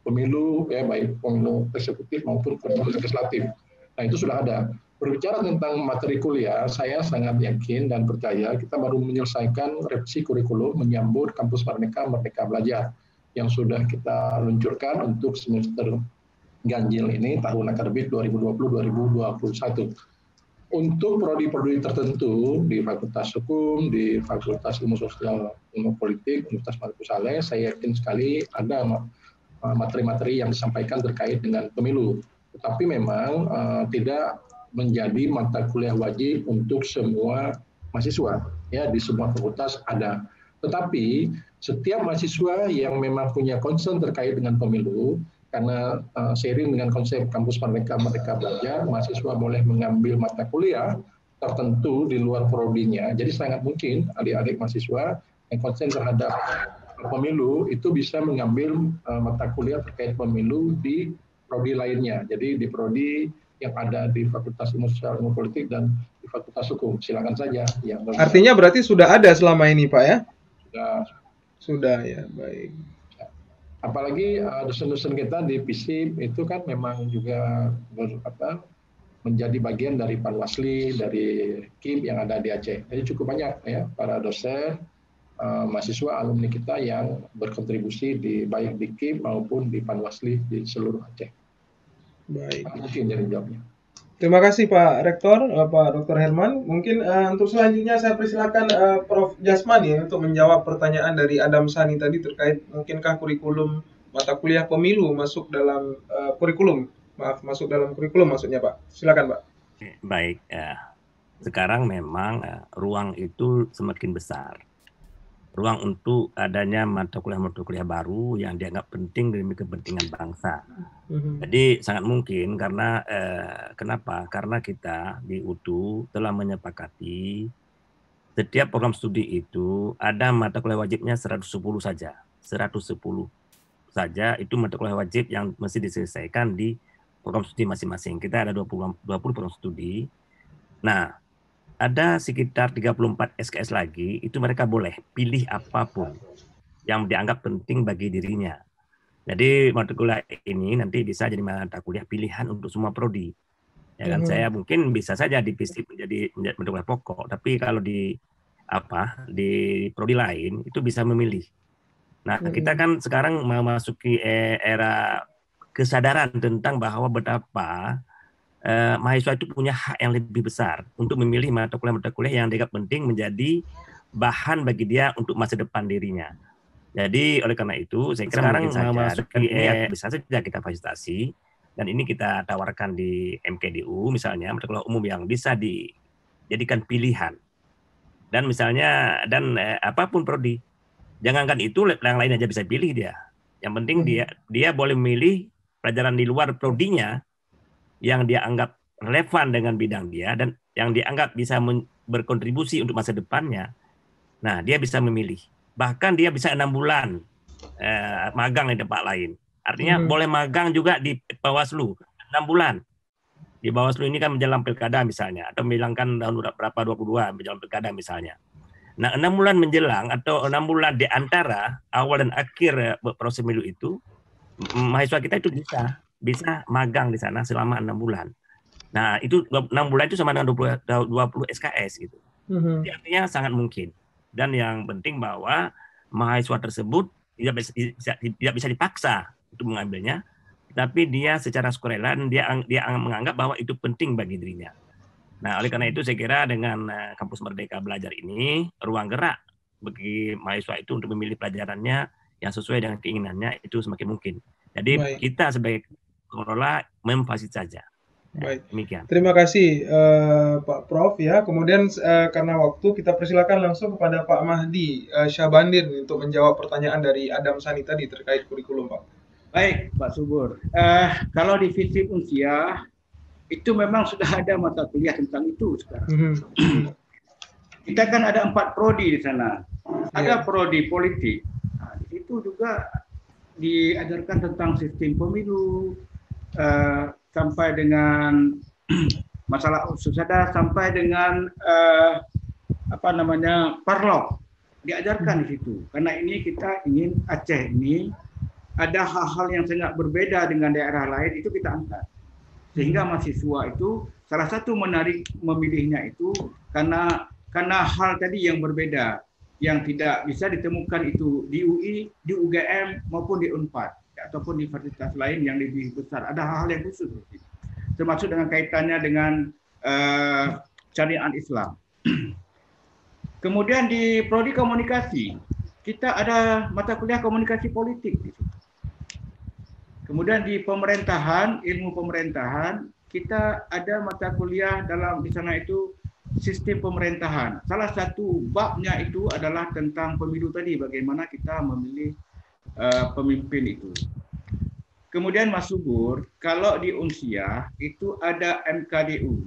Speaker 3: pemilu, ya baik pemilu eksekutif maupun pemilu legislatif. Nah itu sudah ada. Berbicara tentang materi kuliah, saya sangat yakin dan percaya kita baru menyelesaikan revisi kurikulum menyambut Kampus Merdeka Merdeka Belajar yang sudah kita luncurkan untuk semester ganjil ini tahun akademik 2020-2021. Untuk prodi-prodi tertentu di Fakultas Hukum, di Fakultas Ilmu Sosial Ilmu Politik, Universitas Malikus Saleh, saya yakin sekali ada materi-materi yang disampaikan terkait dengan pemilu. Tetapi memang tidak menjadi mata kuliah wajib untuk semua mahasiswa, ya di semua fakultas ada. Tetapi setiap mahasiswa yang memang punya concern terkait dengan pemilu, karena seiring dengan konsep Kampus Merdeka Merdeka Belajar, mahasiswa boleh mengambil mata kuliah tertentu di luar prodinya. Jadi sangat mungkin adik-adik mahasiswa yang concern terhadap pemilu itu bisa mengambil mata kuliah terkait pemilu di prodi lainnya. Jadi di prodi yang ada di Fakultas Ilmu Sosial Ilmu Politik dan di Fakultas Hukum. Silakan saja.
Speaker 1: Artinya berarti sudah ada selama ini Pak ya?
Speaker 3: Sudah
Speaker 1: ya, baik.
Speaker 3: Apalagi dosen-dosen kita di FISIP itu kan memang juga menjadi bagian dari Panwasli, dari KIP yang ada di Aceh. Jadi cukup banyak ya para dosen, mahasiswa, alumni kita yang berkontribusi baik di KIP maupun di Panwasli di seluruh Aceh.
Speaker 1: Baik.
Speaker 3: Mungkin jadi jawabnya.
Speaker 1: Terima kasih Pak Rektor, Pak Dr. Herman. Mungkin untuk selanjutnya saya persilakan Prof. Jasman ya untuk menjawab pertanyaan dari Adam Sani tadi terkait mungkinkah kurikulum mata kuliah pemilu masuk dalam kurikulum. Masuk dalam kurikulum maksudnya Pak. Silakan Pak.
Speaker 4: Baik, sekarang memang ruang itu semakin besar. Ruang untuk adanya mata kuliah baru yang dianggap penting demi kepentingan bangsa. Jadi sangat mungkin karena kenapa? Karena kita di UTU telah menyepakati setiap program studi itu ada mata kuliah wajibnya 110 saja. 110 saja itu mata kuliah wajib yang mesti diselesaikan di program studi masing-masing. Kita ada 20 program studi. Nah, ada sekitar 34 SKS lagi, itu mereka boleh pilih apapun yang dianggap penting bagi dirinya. Jadi mata kuliah ini nanti bisa jadi mata kuliah pilihan untuk semua prodi. Ya kan, saya mungkin bisa saja di FISIP menjadi mata kuliah pokok, tapi kalau di prodi lain itu bisa memilih. Nah, kita kan sekarang memasuki era kesadaran tentang bahwa betapa mahasiswa itu punya hak yang lebih besar untuk memilih mata kuliah yang dianggap penting menjadi bahan bagi dia untuk masa depan dirinya. Jadi oleh karena itu saya kira sekarang memasuki bisa saja kita fasilitasi dan ini kita tawarkan di MKDU misalnya mata kuliah umum yang bisa dijadikan pilihan dan misalnya apapun prodi. Jangankan itu yang lain aja bisa pilih dia. Yang penting dia boleh memilih pelajaran di luar prodinya yang dia anggap relevan dengan bidang dia dan yang dianggap bisa berkontribusi untuk masa depannya, nah dia bisa memilih. Bahkan dia bisa 6 bulan magang di tempat lain. Artinya boleh magang juga di Bawaslu 6 bulan. Di Bawaslu ini kan menjelang pilkada misalnya, atau menjelang tahun berapa 22 menjelang pilkada misalnya. Nah 6 bulan menjelang atau 6 bulan di antara awal dan akhir proses pemilu itu, mahasiswa kita itu bisa magang di sana selama 6 bulan. Nah itu 6 bulan itu sama dengan 20 SKS gitu. Jadi artinya sangat mungkin. Dan yang penting bahwa mahasiswa tersebut tidak bisa dipaksa untuk mengambilnya, tapi dia secara sukarela dia menganggap bahwa itu penting bagi dirinya. Nah, oleh karena itu saya kira dengan Kampus Merdeka Belajar ini ruang gerak bagi mahasiswa itu untuk memilih pelajarannya yang sesuai dengan keinginannya itu semakin mungkin. Jadi kita sebagai pengelola memfasilitasi saja.
Speaker 1: Baik.
Speaker 4: Demikian.
Speaker 1: Terima kasih Pak Prof ya. Kemudian karena waktu kita persilakan langsung kepada Pak Mahdi Syahbandir untuk menjawab pertanyaan dari Adam Sani tadi terkait kurikulum, Pak.
Speaker 5: Baik, Pak Subur. Kalau di FISIP Unsia itu memang sudah ada mata kuliah tentang itu sekarang. Kita kan ada 4 prodi di sana. Ada prodi politik. Nah, di situ juga diajarkan tentang sistem pemilu, sampai dengan masalah usada, sampai dengan parlok diajarkan di situ. Karena ini kita ingin Aceh ini ada hal-hal yang sangat berbeda dengan daerah lain, itu kita angkat. Sehingga mahasiswa itu salah satu menarik memilihnya itu karena hal tadi yang berbeda, yang tidak bisa ditemukan itu di UI, di UGM maupun di Unpad ataupun di universitas lain yang lebih besar. Ada hal-hal yang khusus, termasuk dengan kaitannya dengan syariat Islam. Kemudian di prodi komunikasi kita ada mata kuliah komunikasi politik. Kemudian di pemerintahan, ilmu pemerintahan, kita ada mata kuliah di sana itu sistem pemerintahan. Salah satu babnya itu adalah tentang pemilu tadi, bagaimana kita memilih pemimpin itu. Kemudian Mas Subur, kalau di Unsia itu ada MKDU,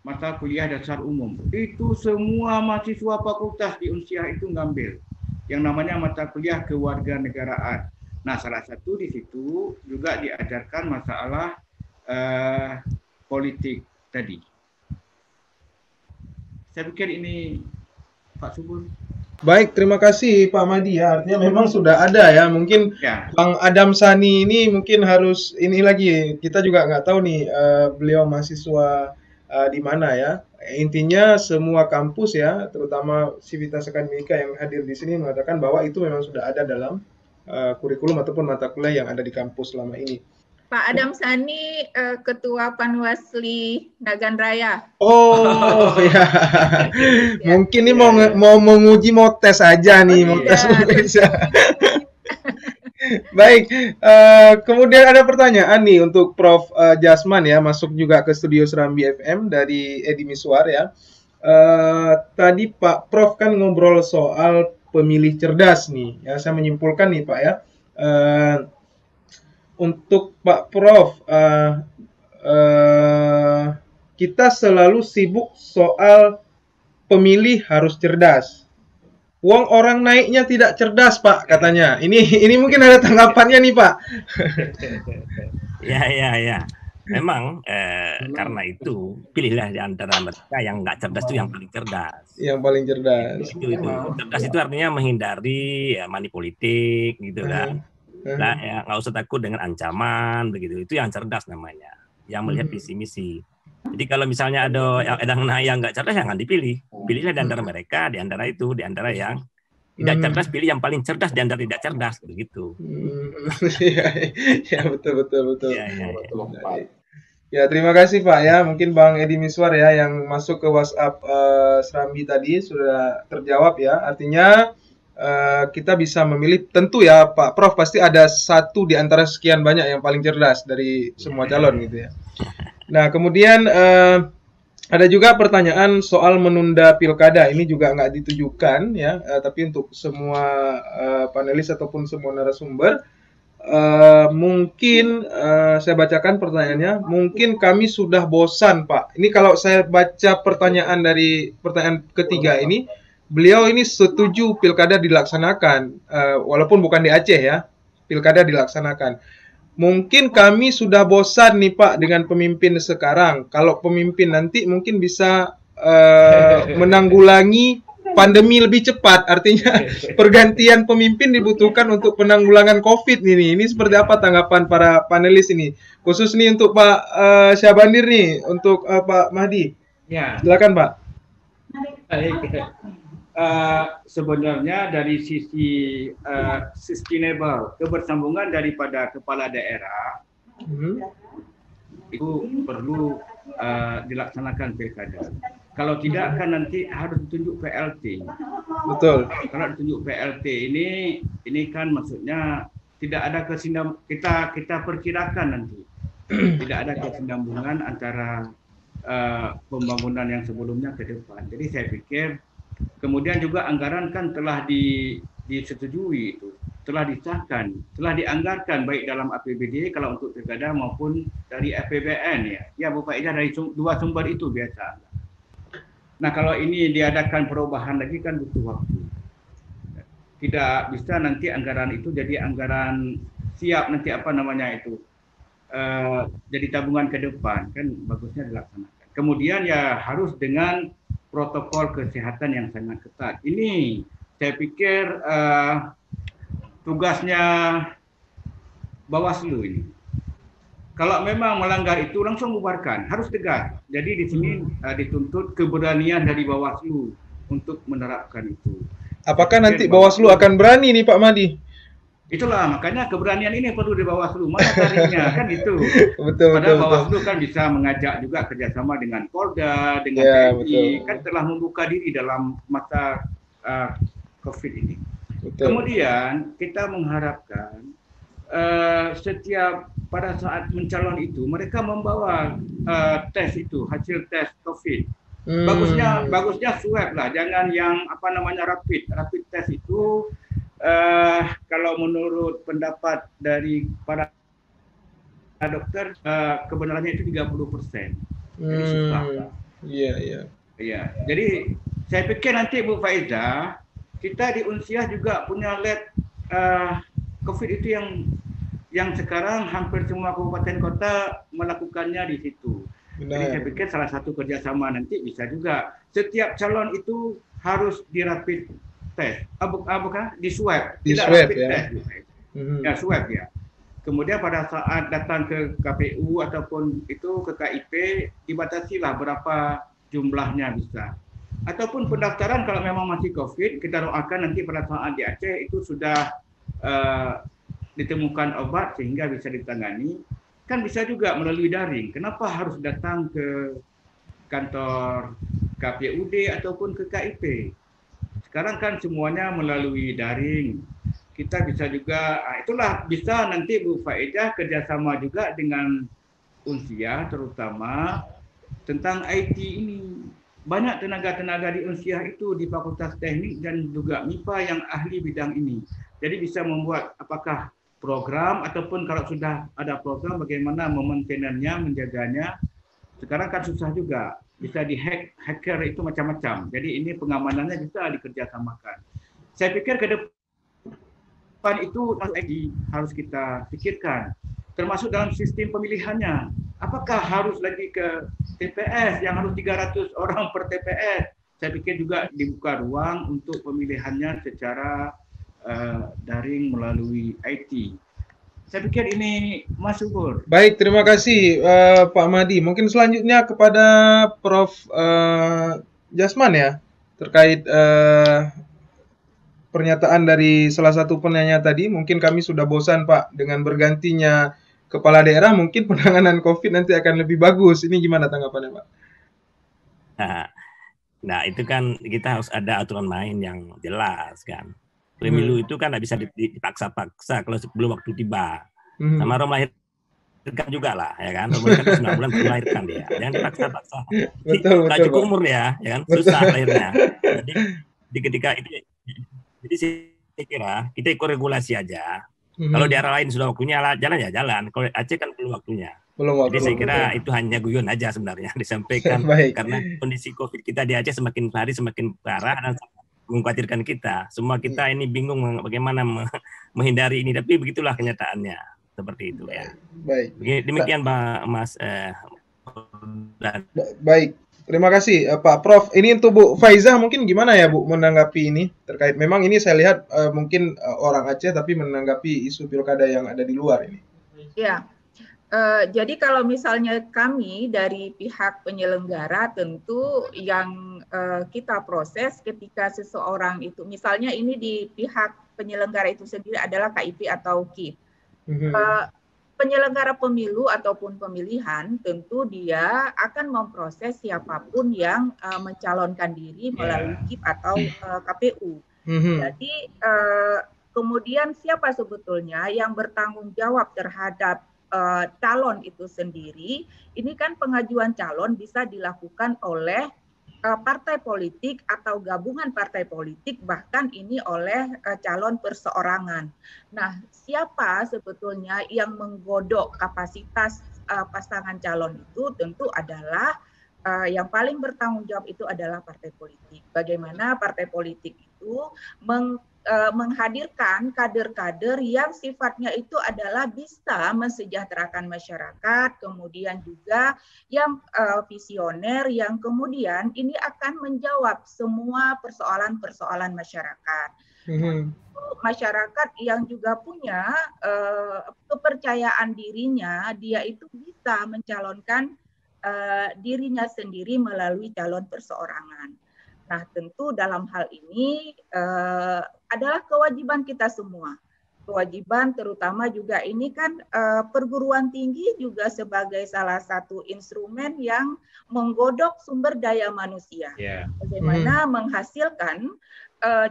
Speaker 5: mata kuliah dasar umum. Itu semua mahasiswa fakultas di Unsia itu ngambil yang namanya mata kuliah kewarganegaraan. Nah, salah satu di situ juga diajarkan masalah politik tadi. Saya pikir ini Pak Subur.
Speaker 1: Baik, terima kasih Pak Mahdi ya. Artinya memang sudah ada ya. Mungkin Bang Adam Sani ini mungkin harus ini lagi. Kita juga nggak tahu nih beliau mahasiswa di mana ya. Intinya semua kampus ya, terutama Civitas Akademika yang hadir di sini mengatakan bahwa itu memang sudah ada dalam kurikulum ataupun mata kuliah yang ada di kampus selama ini.
Speaker 2: Pak Adam Sani, Ketua Panwasli Nagan Raya.
Speaker 1: Oh ya, mungkin ini mau menguji, mau tes aja nih, mau tes bisa. Baik, kemudian ada pertanyaan nih untuk Prof. Jasman ya, masuk juga ke studio Serambi FM dari Edi Miswar ya. Tadi Pak Prof kan ngobrol soal pemilih cerdas nih, ya saya menyimpulkan nih Pak ya. Untuk Pak Prof, kita selalu sibuk soal pemilih harus cerdas. Uang orang naiknya tidak cerdas Pak katanya. Ini mungkin ada tanggapannya nih Pak.
Speaker 4: Ya. Memang karena itu pilihlah di antara mereka yang nggak cerdas itu yang paling cerdas.
Speaker 1: Yang paling cerdas.
Speaker 4: Itu. Cerdas itu artinya menghindari money politik gitu kan. Nah, ya, nggak usah takut dengan ancaman begitu. Itu yang cerdas namanya. Yang melihat visi misi. Jadi kalau misalnya ada yang nggak cerdas jangan dipilih. Pilihlah di antara mereka, di antara yang tidak cerdas, pilih yang paling cerdas di antara tidak cerdas begitu.
Speaker 1: Ya betul. Ya terima kasih Pak ya. Mungkin Bang Edi Miswar ya yang masuk ke WhatsApp Serambi tadi sudah terjawab ya. Artinya kita bisa memilih, tentu ya Pak Prof pasti ada satu di antara sekian banyak yang paling cerdas dari semua calon gitu ya. Nah kemudian ada juga pertanyaan soal menunda pilkada. Ini juga nggak ditujukan ya, tapi untuk semua panelis ataupun semua narasumber. mungkin saya bacakan pertanyaannya. Mungkin kami sudah bosan, Pak. Ini kalau saya baca pertanyaan dari pertanyaan ketiga ini, beliau ini setuju pilkada dilaksanakan, walaupun bukan di Aceh ya, pilkada dilaksanakan. Mungkin kami sudah bosan nih Pak dengan pemimpin sekarang. Kalau pemimpin nanti mungkin bisa menanggulangi pandemi lebih cepat. Artinya pergantian pemimpin dibutuhkan untuk penanggulangan COVID ini. Ini seperti apa tanggapan para panelis ini? Khusus nih untuk Pak Syahbandir nih, untuk Pak Mahdi.
Speaker 5: Ya.
Speaker 1: Silakan Pak.
Speaker 5: Baik. Sebenarnya dari sisi sustainable, kebersambungan daripada kepala daerah itu perlu dilaksanakan pilkada. Kalau tidak kan nanti harus ditunjuk PLT.
Speaker 1: Betul.
Speaker 5: Kalau ditunjuk PLT ini kan maksudnya tidak ada kita perkirakan nanti tidak ada kesinambungan antara pembangunan yang sebelumnya ke depan. Jadi saya pikir kemudian juga anggaran kan telah disetujui itu, telah disahkan, telah dianggarkan baik dalam APBD kalau untuk pilkada maupun dari APBN ya. Ya Bu Faidah, dari dua sumber itu biasa. Nah kalau ini diadakan perubahan lagi kan butuh waktu. Tidak bisa nanti anggaran itu jadi anggaran siap nanti apa namanya itu jadi tabungan ke depan, kan bagusnya dilaksanakan. Kemudian ya harus dengan protokol kesehatan yang sangat ketat. Ini saya pikir tugasnya Bawaslu ini. Kalau memang melanggar itu langsung bubarkan, harus tegas. Jadi di sini dituntut keberanian dari Bawaslu untuk menerapkan itu.
Speaker 1: Apakah nanti Bawaslu akan berani nih Pak Mahdi?
Speaker 5: Itulah makanya keberanian ini perlu di Bawaslu. Mana taringnya kan itu.
Speaker 1: Betul.
Speaker 5: Padahal Bawaslu kan bisa mengajak juga kerjasama dengan Polda, dengan TNI, kan telah membuka diri dalam masa COVID ini. Betul. Kemudian kita mengharapkan setiap pada saat mencalon itu mereka membawa tes itu, hasil tes COVID. Bagusnya swab lah, jangan yang apa namanya rapid test itu. Kalau menurut pendapat dari para dokter kebenarannya itu 30%. Jadi susah. Iya. Jadi saya pikir nanti Bu Faiza, kita di Unsiah juga punya lab COVID itu yang sekarang hampir semua kabupaten kota melakukannya di situ. Jadi saya pikir salah satu kerjasama nanti bisa juga setiap calon itu harus di rapid test, bukan di swab, tidak rapid test, ya swab ya. Kemudian pada saat datang ke KPU ataupun itu ke KIP dibatasilah berapa jumlahnya bisa. Ataupun pendaftaran kalau memang masih COVID, kita doakan nanti pada saat di Aceh itu sudah ditemukan obat sehingga bisa ditangani. Kan bisa juga melalui daring. Kenapa harus datang ke kantor KPUD ataupun ke KIP? Sekarang kan semuanya melalui daring. Kita bisa juga, itulah bisa nanti Bu Faidah kerjasama juga dengan Unsiah terutama tentang IT ini. Banyak tenaga-tenaga di Unsiah itu di Fakultas Teknik dan juga MIPA yang ahli bidang ini. Jadi bisa membuat apakah program ataupun kalau sudah ada program bagaimana memaintenannya, menjaganya. Sekarang kan susah juga, bisa hacker itu macam-macam. Jadi ini pengamanannya bisa dikerjasamakan. Saya pikir ke depan itu harus kita pikirkan, termasuk dalam sistem pemilihannya. Apakah harus lagi ke TPS yang harus 300 orang per TPS? Saya pikir juga dibuka ruang untuk pemilihannya secara daring melalui IT. Saya pikir ini Mas Subur.
Speaker 1: Baik, terima kasih Pak Mahdi. Mungkin selanjutnya kepada Prof. Jasman ya, terkait pernyataan dari salah satu penanya tadi. Mungkin kami sudah bosan Pak dengan bergantinya kepala daerah, mungkin penanganan COVID nanti akan lebih bagus. Ini gimana tanggapannya Pak?
Speaker 4: Nah itu kan kita harus ada aturan main yang jelas kan. Pemilu itu kan tidak bisa dipaksa-paksa kalau sebelum waktu tiba. Sama orang melahirkan juga lah, ya kan. Orang melahirkan 9 bulan belum melahirkan dia. Jangan dipaksa-paksa.
Speaker 1: Betul,
Speaker 4: tak cukup umur ya kan. Susah lahirnya. Jadi ketika itu, jadi saya kira kita ikut regulasi aja. Kalau daerah lain sudah waktunya jalan ya jalan. Kalau Aceh kan belum waktunya.
Speaker 1: Belum
Speaker 4: Jadi saya kira itu hanya guyon aja sebenarnya disampaikan
Speaker 1: Baik.
Speaker 4: karena kondisi COVID kita di Aceh semakin hari semakin parah dan mengkhawatirkan kita. Semua kita ini bingung bagaimana menghindari ini, tapi begitulah kenyataannya seperti itu ya.
Speaker 1: Baik.
Speaker 4: Demikian Mas.
Speaker 1: Baik. Terima kasih Pak Prof. Ini untuk Bu Faizah mungkin gimana ya Bu menanggapi ini terkait memang ini saya lihat mungkin orang Aceh tapi menanggapi isu pilkada yang ada di luar ini.
Speaker 2: Ya. Jadi kalau misalnya kami dari pihak penyelenggara tentu yang kita proses ketika seseorang itu misalnya ini di pihak penyelenggara itu sendiri adalah KIP atau KIP. Penyelenggara pemilu ataupun pemilihan tentu dia akan memproses siapapun yang mencalonkan diri melalui KIP atau KPU. Jadi kemudian siapa sebetulnya yang bertanggung jawab terhadap calon itu sendiri? Ini kan pengajuan calon bisa dilakukan oleh partai politik atau gabungan partai politik, bahkan ini oleh calon perseorangan. Nah, siapa sebetulnya yang menggodok kapasitas pasangan calon itu tentu adalah yang paling bertanggung jawab itu adalah partai politik. Bagaimana partai politik itu menghadirkan kader-kader yang sifatnya itu adalah bisa mensejahterakan masyarakat, kemudian juga yang visioner, yang kemudian ini akan menjawab semua persoalan-persoalan masyarakat. Masyarakat yang juga punya kepercayaan dirinya, dia itu bisa mencalonkan dirinya sendiri melalui calon perseorangan. Nah, tentu dalam hal ini adalah kewajiban kita semua. Kewajiban terutama juga ini kan perguruan tinggi juga sebagai salah satu instrumen yang menggodok sumber daya manusia. Bagaimana menghasilkan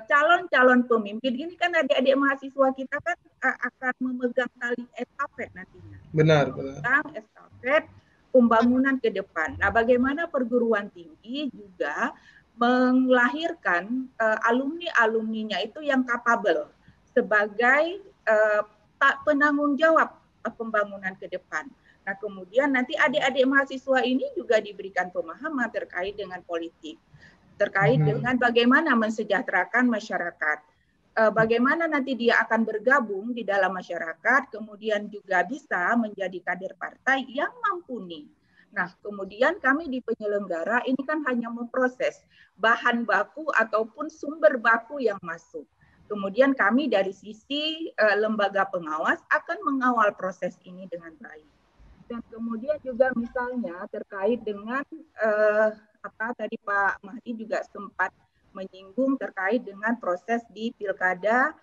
Speaker 2: calon-calon pemimpin. Ini kan adik-adik mahasiswa kita kan akan memegang tali estafet nantinya.
Speaker 1: Benar.
Speaker 2: Memegang estafet pembangunan ke depan. Nah, bagaimana perguruan tinggi juga melahirkan alumni-alumninya itu yang capable sebagai penanggung jawab pembangunan ke depan. Nah, kemudian nanti adik-adik mahasiswa ini juga diberikan pemahaman terkait dengan politik, terkait dengan bagaimana mensejahterakan masyarakat, bagaimana nanti dia akan bergabung di dalam masyarakat, kemudian juga bisa menjadi kader partai yang mumpuni. Nah, kemudian kami di penyelenggara ini kan hanya memproses bahan baku ataupun sumber baku yang masuk. Kemudian kami dari sisi lembaga pengawas akan mengawal proses ini dengan baik. Dan kemudian juga misalnya terkait dengan tadi Pak Mahdi juga sempat menyinggung terkait dengan proses di Pilkada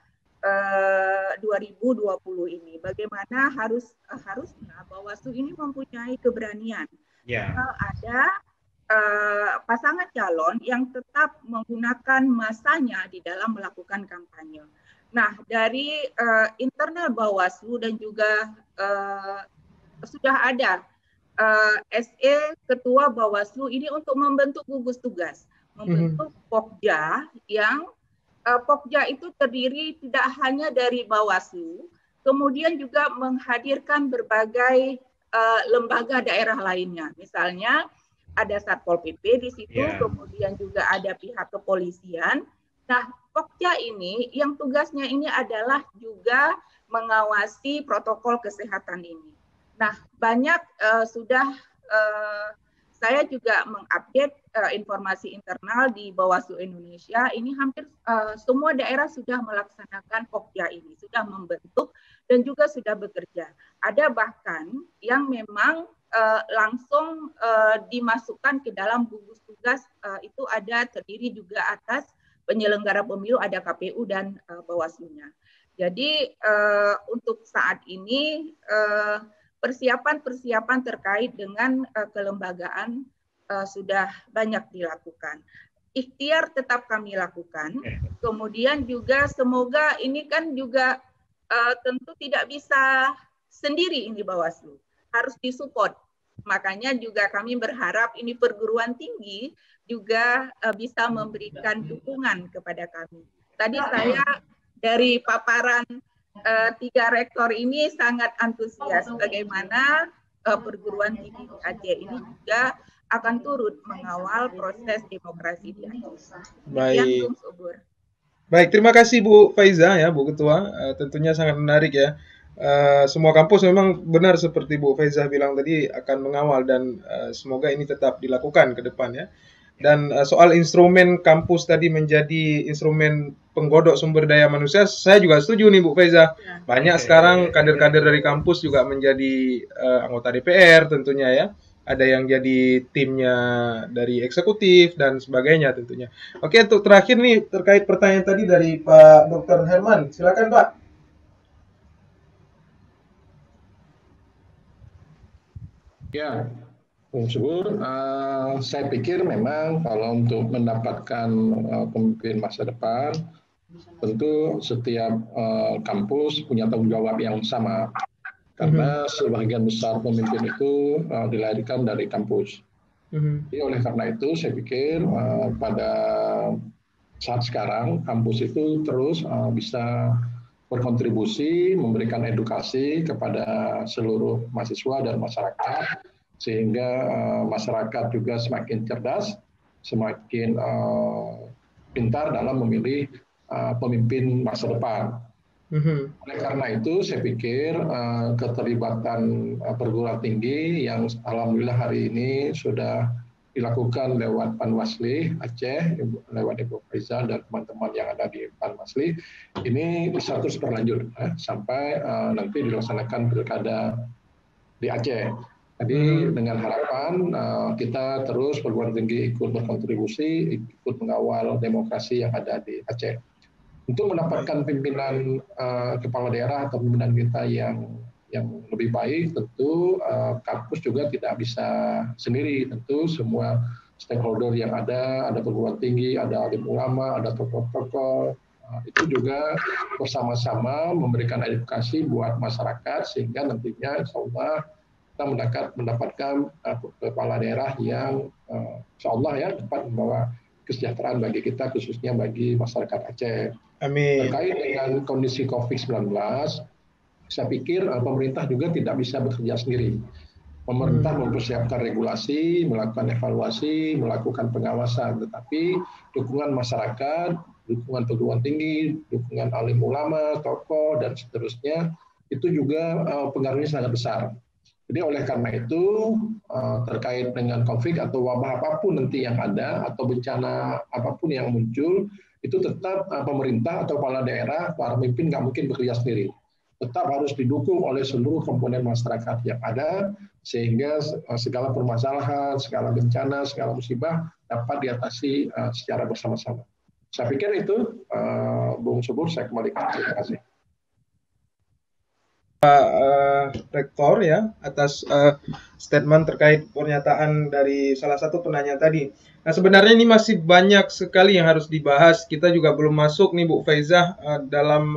Speaker 2: 2020 ini. Bagaimana harusnya Bawaslu ini mempunyai keberanian. Ada pasangan calon yang tetap menggunakan masanya di dalam melakukan kampanye. Nah, dari internal Bawaslu dan juga sudah ada SE Ketua Bawaslu ini untuk membentuk gugus tugas, membentuk Pokja yang Pokja itu terdiri tidak hanya dari Bawaslu, kemudian juga menghadirkan berbagai lembaga daerah lainnya. Misalnya ada Satpol PP di situ, kemudian juga ada pihak kepolisian. Nah, Pokja ini yang tugasnya ini adalah juga mengawasi protokol kesehatan ini. Nah, banyak saya juga mengupdate informasi internal di Bawaslu Indonesia. Ini hampir semua daerah sudah melaksanakan Pokja ini, sudah membentuk dan juga sudah bekerja. Ada bahkan yang memang langsung dimasukkan ke dalam gugus tugas, itu ada terdiri juga atas penyelenggara pemilu, ada KPU dan Bawaslu-nya. Jadi untuk saat ini persiapan-persiapan terkait dengan kelembagaan sudah banyak dilakukan. Ikhtiar tetap kami lakukan. Kemudian juga semoga ini kan juga tentu tidak bisa sendiri ini Bawaslu, harus disupport. Makanya juga kami berharap ini perguruan tinggi juga bisa memberikan dukungan kepada kami. Tadi saya dari paparan tiga rektor ini sangat antusias bagaimana perguruan tinggi di Aceh ini juga akan turut mengawal proses demokrasi di Aceh.
Speaker 1: Baik.
Speaker 2: Bung Subur.
Speaker 1: Baik, terima kasih Bu Faiza ya, Bu Ketua. Tentunya sangat menarik ya. Semua kampus memang benar seperti Bu Faiza bilang tadi akan mengawal dan semoga ini tetap dilakukan ke depan ya. Dan soal instrumen kampus tadi menjadi instrumen penggodok sumber daya manusia, saya juga setuju nih Bu Faiza. Banyak sekarang kader-kader dari kampus juga menjadi anggota DPR tentunya ya. Ada yang jadi timnya dari eksekutif dan sebagainya tentunya. Oke, untuk terakhir nih terkait pertanyaan tadi dari Pak Dr. Herman. Silakan Pak.
Speaker 3: Ya, Bung Subur, saya pikir memang kalau untuk mendapatkan pemimpin masa depan, tentu setiap kampus punya tanggung jawab yang sama. Karena sebagian besar pemimpin itu dilahirkan dari kampus. Jadi oleh karena itu saya pikir pada saat sekarang kampus itu terus bisa berkontribusi, memberikan edukasi kepada seluruh mahasiswa dan masyarakat, sehingga masyarakat juga semakin cerdas, semakin pintar dalam memilih pemimpin masa depan. Oleh karena itu, saya pikir keterlibatan perguruan tinggi yang alhamdulillah hari ini sudah dilakukan lewat Panwasli Aceh, lewat Ibu Faiza dan teman-teman yang ada di Panwasli, ini bisa terus berlanjut sampai nanti dilaksanakan pilkada di Aceh. Jadi dengan harapan kita terus perguruan tinggi ikut berkontribusi, ikut mengawal demokrasi yang ada di Aceh. Untuk mendapatkan pimpinan kepala daerah atau pimpinan kita yang lebih baik, tentu kampus juga tidak bisa sendiri. Tentu semua stakeholder yang ada perguruan tinggi, ada alim ulama, ada tokoh-tokoh, itu juga bersama-sama memberikan edukasi buat masyarakat sehingga nantinya insya Allah kita mendapatkan kepala daerah yang insya Allah ya dapat membawa kesejahteraan bagi kita, khususnya bagi masyarakat Aceh.
Speaker 1: Amin.
Speaker 3: Terkait dengan kondisi COVID-19, saya pikir pemerintah juga tidak bisa bekerja sendiri. Pemerintah mempersiapkan regulasi, melakukan evaluasi, melakukan pengawasan, tetapi dukungan masyarakat, dukungan perguruan tinggi, dukungan alim ulama, tokoh, dan seterusnya, itu juga pengaruhnya sangat besar. Jadi oleh karena itu, terkait dengan konflik atau wabah apapun nanti yang ada, atau bencana apapun yang muncul, itu tetap pemerintah atau kepala daerah, para pemimpin nggak mungkin bekerja sendiri. Tetap harus didukung oleh seluruh komponen masyarakat yang ada, sehingga segala permasalahan, segala bencana, segala musibah dapat diatasi secara bersama-sama. Saya pikir itu, Bung Subur, saya kembalikan. Terima kasih.
Speaker 1: Pak Rektor ya atas statement terkait pernyataan dari salah satu penanya tadi. Nah sebenarnya ini masih banyak sekali yang harus dibahas. Kita juga belum masuk nih Bu Faiza dalam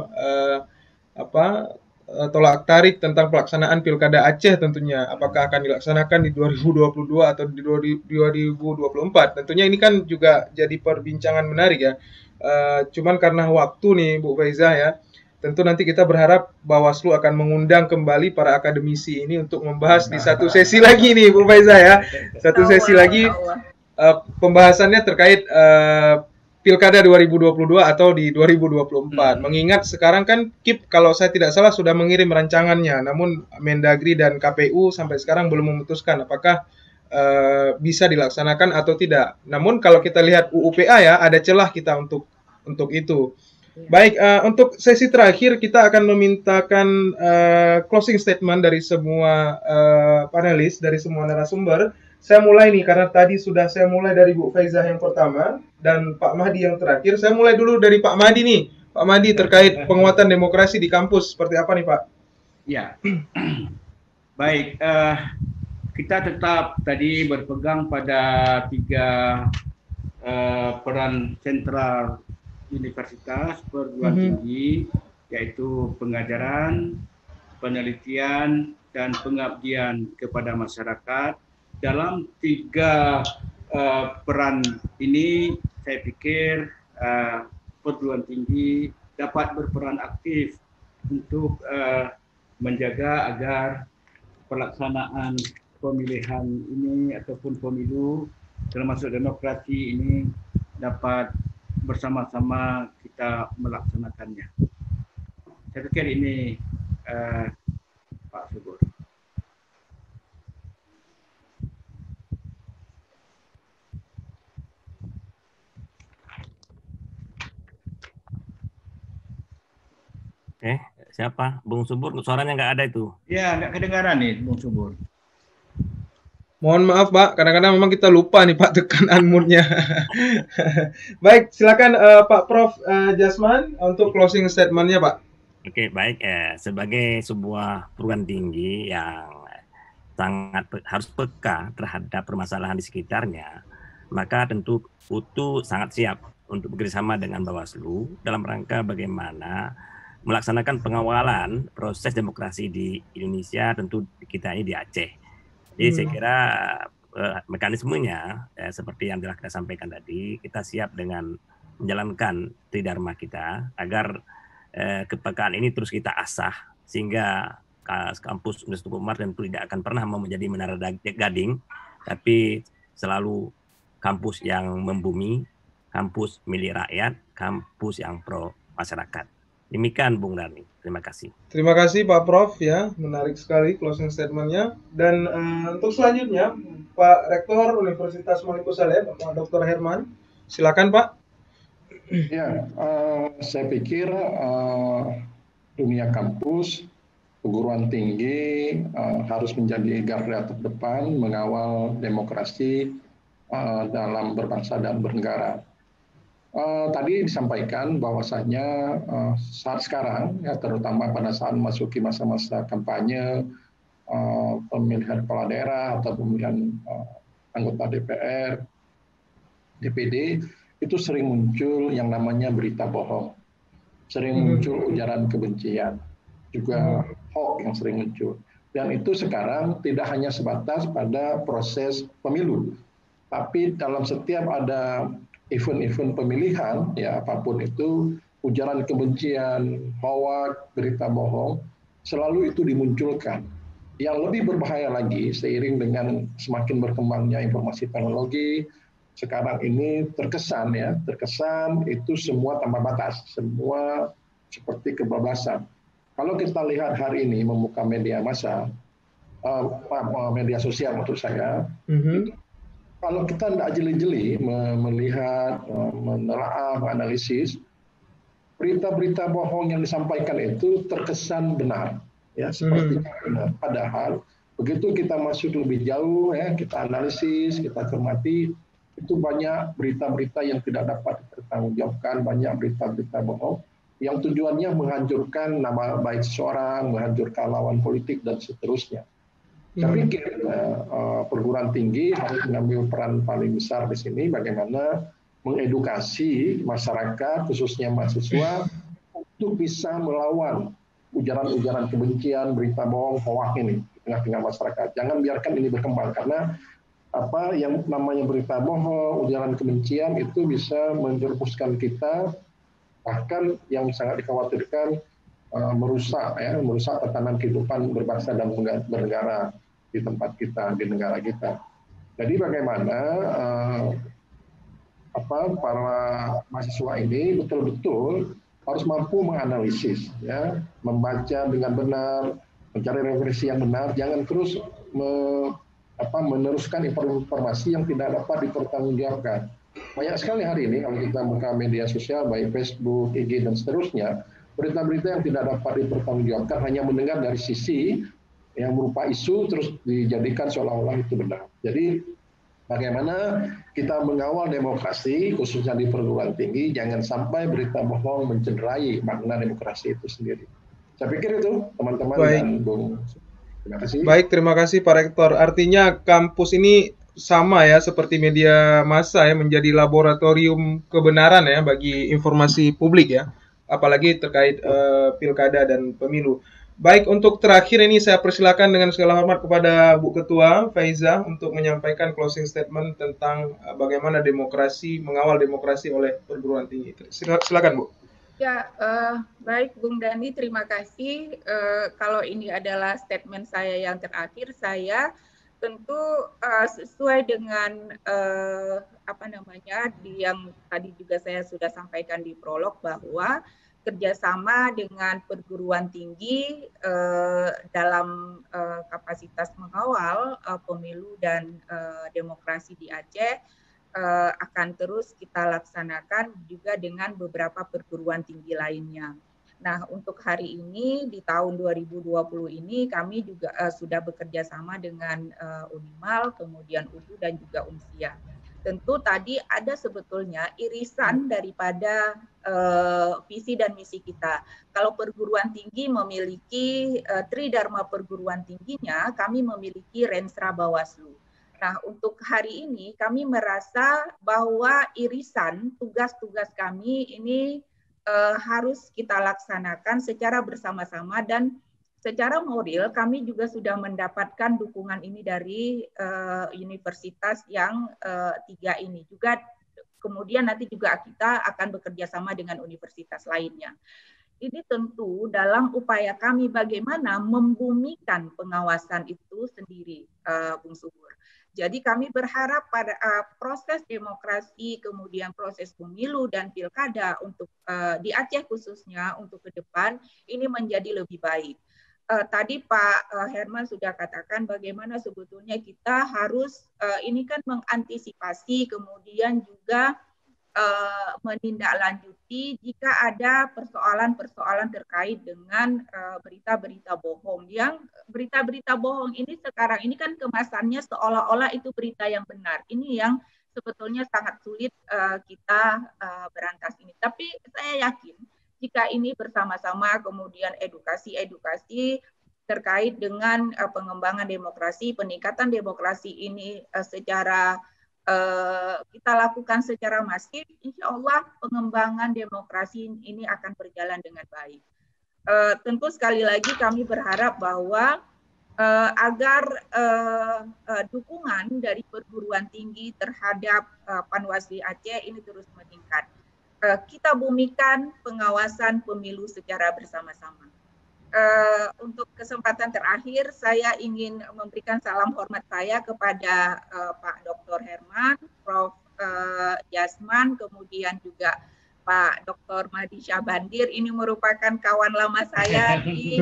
Speaker 1: tolak tarik tentang pelaksanaan Pilkada Aceh tentunya. Apakah akan dilaksanakan di 2022 atau di 2024? Tentunya ini kan juga jadi perbincangan menarik ya. Cuman karena waktu nih Bu Faiza ya. Tentu nanti kita berharap Bawaslu akan mengundang kembali para akademisi ini untuk membahas di satu sesi lagi nih Bu Faiza ya. Satu sesi lagi pembahasannya terkait Pilkada 2022 atau di 2024. Mengingat sekarang kan KIP kalau saya tidak salah sudah mengirim rancangannya, namun Mendagri dan KPU sampai sekarang belum memutuskan apakah bisa dilaksanakan atau tidak. Namun kalau kita lihat UUPA ya ada celah kita untuk itu. Baik, untuk sesi terakhir kita akan memintakan closing statement dari semua panelis, dari semua narasumber. Saya mulai nih, karena tadi sudah saya mulai dari Bu Faiza yang pertama, dan Pak Mahdi yang terakhir. Saya mulai dulu dari Pak Mahdi nih. Pak Mahdi terkait penguatan demokrasi di kampus, seperti apa nih Pak?
Speaker 5: Ya, baik. Kita tetap tadi berpegang pada 3 peran sentral universitas perguruan tinggi, yaitu pengajaran, penelitian, dan pengabdian kepada masyarakat. Dalam 3 peran ini, saya pikir perguruan tinggi dapat berperan aktif untuk menjaga agar pelaksanaan pemilihan ini ataupun pemilu termasuk demokrasi ini dapat bersama-sama kita melaksanakannya. Saya pikir ini Pak Subur.
Speaker 4: Siapa? Bung Subur, suaranya nggak ada itu.
Speaker 5: Ya, nggak kedengaran nih, Bung Subur.
Speaker 1: Mohon maaf, Pak. Kadang-kadang memang kita lupa nih, Pak, tekan unmute-nya. Baik, silakan Pak Prof. Jasman untuk closing statement-nya, Pak.
Speaker 4: Oke, baik. Sebagai sebuah perguruan tinggi yang sangat harus peka terhadap permasalahan di sekitarnya, maka tentu UTU sangat siap untuk bekerjasama dengan Bawaslu dalam rangka bagaimana melaksanakan pengawalan proses demokrasi di Indonesia, tentu kita ini di Aceh. Jadi saya kira mekanismenya seperti yang telah kita sampaikan tadi, kita siap dengan menjalankan tridharma kita agar kepekaan ini terus kita asah sehingga kampus Universitas Tunku Umar tentu tidak akan pernah mau menjadi menara gading, tapi selalu kampus yang membumi, kampus milik rakyat, kampus yang pro masyarakat. Demikian Bung Darmi, terima kasih.
Speaker 1: Terima kasih Pak Prof ya, menarik sekali closing statement-nya. Dan untuk selanjutnya Pak Rektor Universitas Maluku Saleh, Pak Dr. Herman, silakan Pak.
Speaker 3: Ya, saya pikir dunia kampus, perguruan tinggi harus menjadi garda terdepan mengawal demokrasi dalam berbangsa dan bernegara. Tadi disampaikan bahwasanya saat sekarang, ya, terutama pada saat memasuki masa-masa kampanye, pemilihan kepala daerah atau pemilihan anggota DPR, DPD, itu sering muncul yang namanya berita bohong, sering muncul ujaran kebencian, juga hoax yang sering muncul. Dan itu sekarang tidak hanya sebatas pada proses pemilu, tapi dalam setiap ada event-event pemilihan, ya apapun itu, ujaran kebencian, hoax, berita bohong, selalu itu dimunculkan. Yang lebih berbahaya lagi, seiring dengan semakin berkembangnya informasi teknologi, sekarang ini terkesan itu semua tanpa batas, semua seperti kebablasan. Kalau kita lihat hari ini membuka media massa, media sosial maksud saya, kalau kita tidak jeli-jeli melihat, menelaah, menganalisis, berita-berita bohong yang disampaikan itu terkesan benar, ya seperti benar. Padahal begitu kita masuk lebih jauh, ya kita analisis, kita cermati, itu banyak berita-berita yang tidak dapat dipertanggungjawabkan, banyak berita-berita bohong yang tujuannya menghancurkan nama baik seseorang, menghancurkan lawan politik dan seterusnya. Saya pikir perguruan tinggi harus mengambil peran paling besar di sini, bagaimana mengedukasi masyarakat, khususnya mahasiswa, untuk bisa melawan ujaran-ujaran kebencian, berita bohong, hoax ini di tengah-tengah masyarakat. Jangan biarkan ini berkembang, karena apa yang namanya berita bohong, ujaran kebencian itu bisa menjerumuskan kita, bahkan yang sangat dikhawatirkan merusak tatanan kehidupan berbangsa dan bernegara di tempat kita, di negara kita. Jadi bagaimana para mahasiswa ini betul-betul harus mampu menganalisis, ya, membaca dengan benar, mencari referensi yang benar, jangan terus meneruskan informasi yang tidak dapat dipertanggungjawabkan. Banyak sekali hari ini kalau kita buka media sosial, baik Facebook, IG dan seterusnya, berita-berita yang tidak dapat dipertanggungjawabkan, hanya mendengar dari sisi yang berupa isu terus dijadikan seolah-olah itu benar. Jadi bagaimana kita mengawal demokrasi khususnya di perguruan tinggi, jangan sampai berita bohong mencederai makna demokrasi itu sendiri. Saya pikir itu teman-teman dan Bung. Terima kasih.
Speaker 1: Baik, terima kasih Pak Rektor. Artinya kampus ini sama ya seperti media massa ya, menjadi laboratorium kebenaran ya bagi informasi publik ya, apalagi terkait pilkada dan pemilu. Baik, untuk terakhir ini saya persilakan dengan segala hormat kepada Bu Ketua Faiza untuk menyampaikan closing statement tentang bagaimana demokrasi, mengawal demokrasi oleh perguruan tinggi. Silakan Bu.
Speaker 2: Ya, baik Bung Dani, terima kasih. Kalau ini adalah statement saya yang terakhir, saya tentu sesuai dengan yang tadi juga saya sudah sampaikan di prolog bahwa kerjasama dengan perguruan tinggi dalam kapasitas mengawal pemilu dan demokrasi di Aceh akan terus kita laksanakan juga dengan beberapa perguruan tinggi lainnya. Nah, untuk hari ini di tahun 2020 ini kami juga sudah bekerja sama dengan Unimal, kemudian UDU dan juga UNSIA. Tentu tadi ada sebetulnya irisan daripada visi dan misi kita. Kalau perguruan tinggi memiliki Tridharma perguruan tingginya, kami memiliki Renstra Bawaslu. Nah, untuk hari ini kami merasa bahwa irisan tugas-tugas kami ini harus kita laksanakan secara bersama-sama dan secara moral kami juga sudah mendapatkan dukungan ini dari universitas yang 3 ini. Juga kemudian nanti juga kita akan bekerja sama dengan universitas lainnya. Ini tentu dalam upaya kami bagaimana membumikan pengawasan itu sendiri, Bung Subur. Jadi kami berharap pada proses demokrasi, kemudian proses pemilu dan pilkada untuk di Aceh khususnya untuk ke depan ini menjadi lebih baik. Tadi Pak Herman sudah katakan bagaimana sebetulnya kita harus ini kan mengantisipasi kemudian juga menindaklanjuti jika ada persoalan-persoalan terkait dengan berita-berita bohong. Yang berita-berita bohong ini sekarang ini kan kemasannya seolah-olah itu berita yang benar. Ini yang sebetulnya sangat sulit kita berantas ini. Tapi saya yakin jika ini bersama-sama kemudian edukasi terkait dengan pengembangan demokrasi, peningkatan demokrasi ini secara kita lakukan secara masif, insya Allah pengembangan demokrasi ini akan berjalan dengan baik. Tentu sekali lagi kami berharap bahwa agar dukungan dari perguruan tinggi terhadap Panwasli Aceh ini terus meningkat. Kita bumikan pengawasan pemilu secara bersama-sama. Untuk kesempatan terakhir, saya ingin memberikan salam hormat saya kepada Pak Dr. Herman, Prof. Jasman, kemudian juga Pak Dr. Mahdi Syabandir. Ini merupakan kawan lama saya di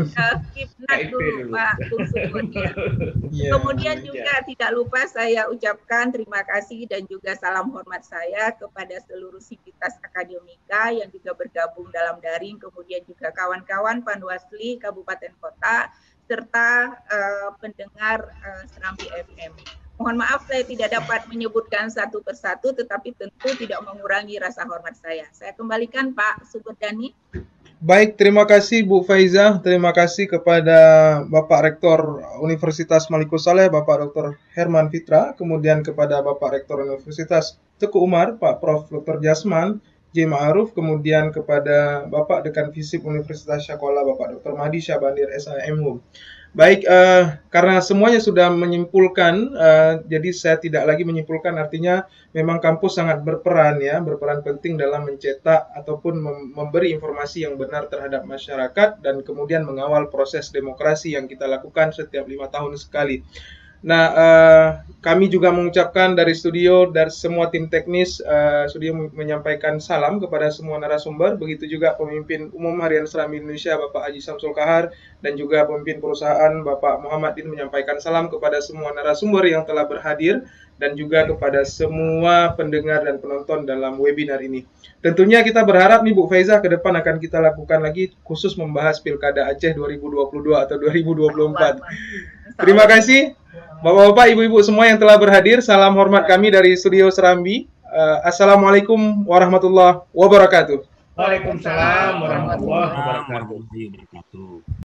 Speaker 2: Kipnat dulu, Pak Bung Subur. Ya. Kemudian juga tidak lupa saya ucapkan terima kasih dan juga salam hormat saya kepada seluruh sivitas akademika yang juga bergabung dalam daring, kemudian juga kawan-kawan Panwasli Kabupaten Kota, serta pendengar Serambi FM. Mohon maaf saya tidak dapat menyebutkan satu persatu, tetapi tentu tidak mengurangi rasa hormat saya. Saya kembalikan Pak Subur Dani.
Speaker 1: Baik, terima kasih Bu Faiza. Terima kasih kepada Bapak Rektor Universitas Malikus Saleh, Bapak Dr. Herman Fitra, kemudian kepada Bapak Rektor Universitas Teguh Umar, Pak Prof. Dr. Jasman J. Ma'aruf, kemudian kepada Bapak Dekan Fisip Universitas Syakola, Bapak Dr. Mahdi Syabandir, SAMHUM. Baik, karena semuanya sudah menyimpulkan, jadi saya tidak lagi menyimpulkan, artinya memang kampus sangat berperan penting dalam mencetak ataupun memberi informasi yang benar terhadap masyarakat dan kemudian mengawal proses demokrasi yang kita lakukan setiap 5 tahun sekali. Nah, kami juga mengucapkan dari studio, dari semua tim teknis, studio menyampaikan salam kepada semua narasumber, begitu juga pemimpin umum Harian Serambi Indonesia, Bapak Haji Samsul Kahar, dan juga pemimpin perusahaan, Bapak Muhammad Din, menyampaikan salam kepada semua narasumber yang telah berhadir, dan juga kepada semua pendengar dan penonton dalam webinar ini. Tentunya kita berharap nih Bu Faiza, ke depan akan kita lakukan lagi khusus membahas Pilkada Aceh 2022 atau 2024. Terima kasih Bapak-bapak, ibu-ibu semua yang telah berhadir. Salam hormat kami dari Studio Serambi. Assalamualaikum warahmatullahi wabarakatuh.
Speaker 5: Waalaikumsalam warahmatullahi wabarakatuh.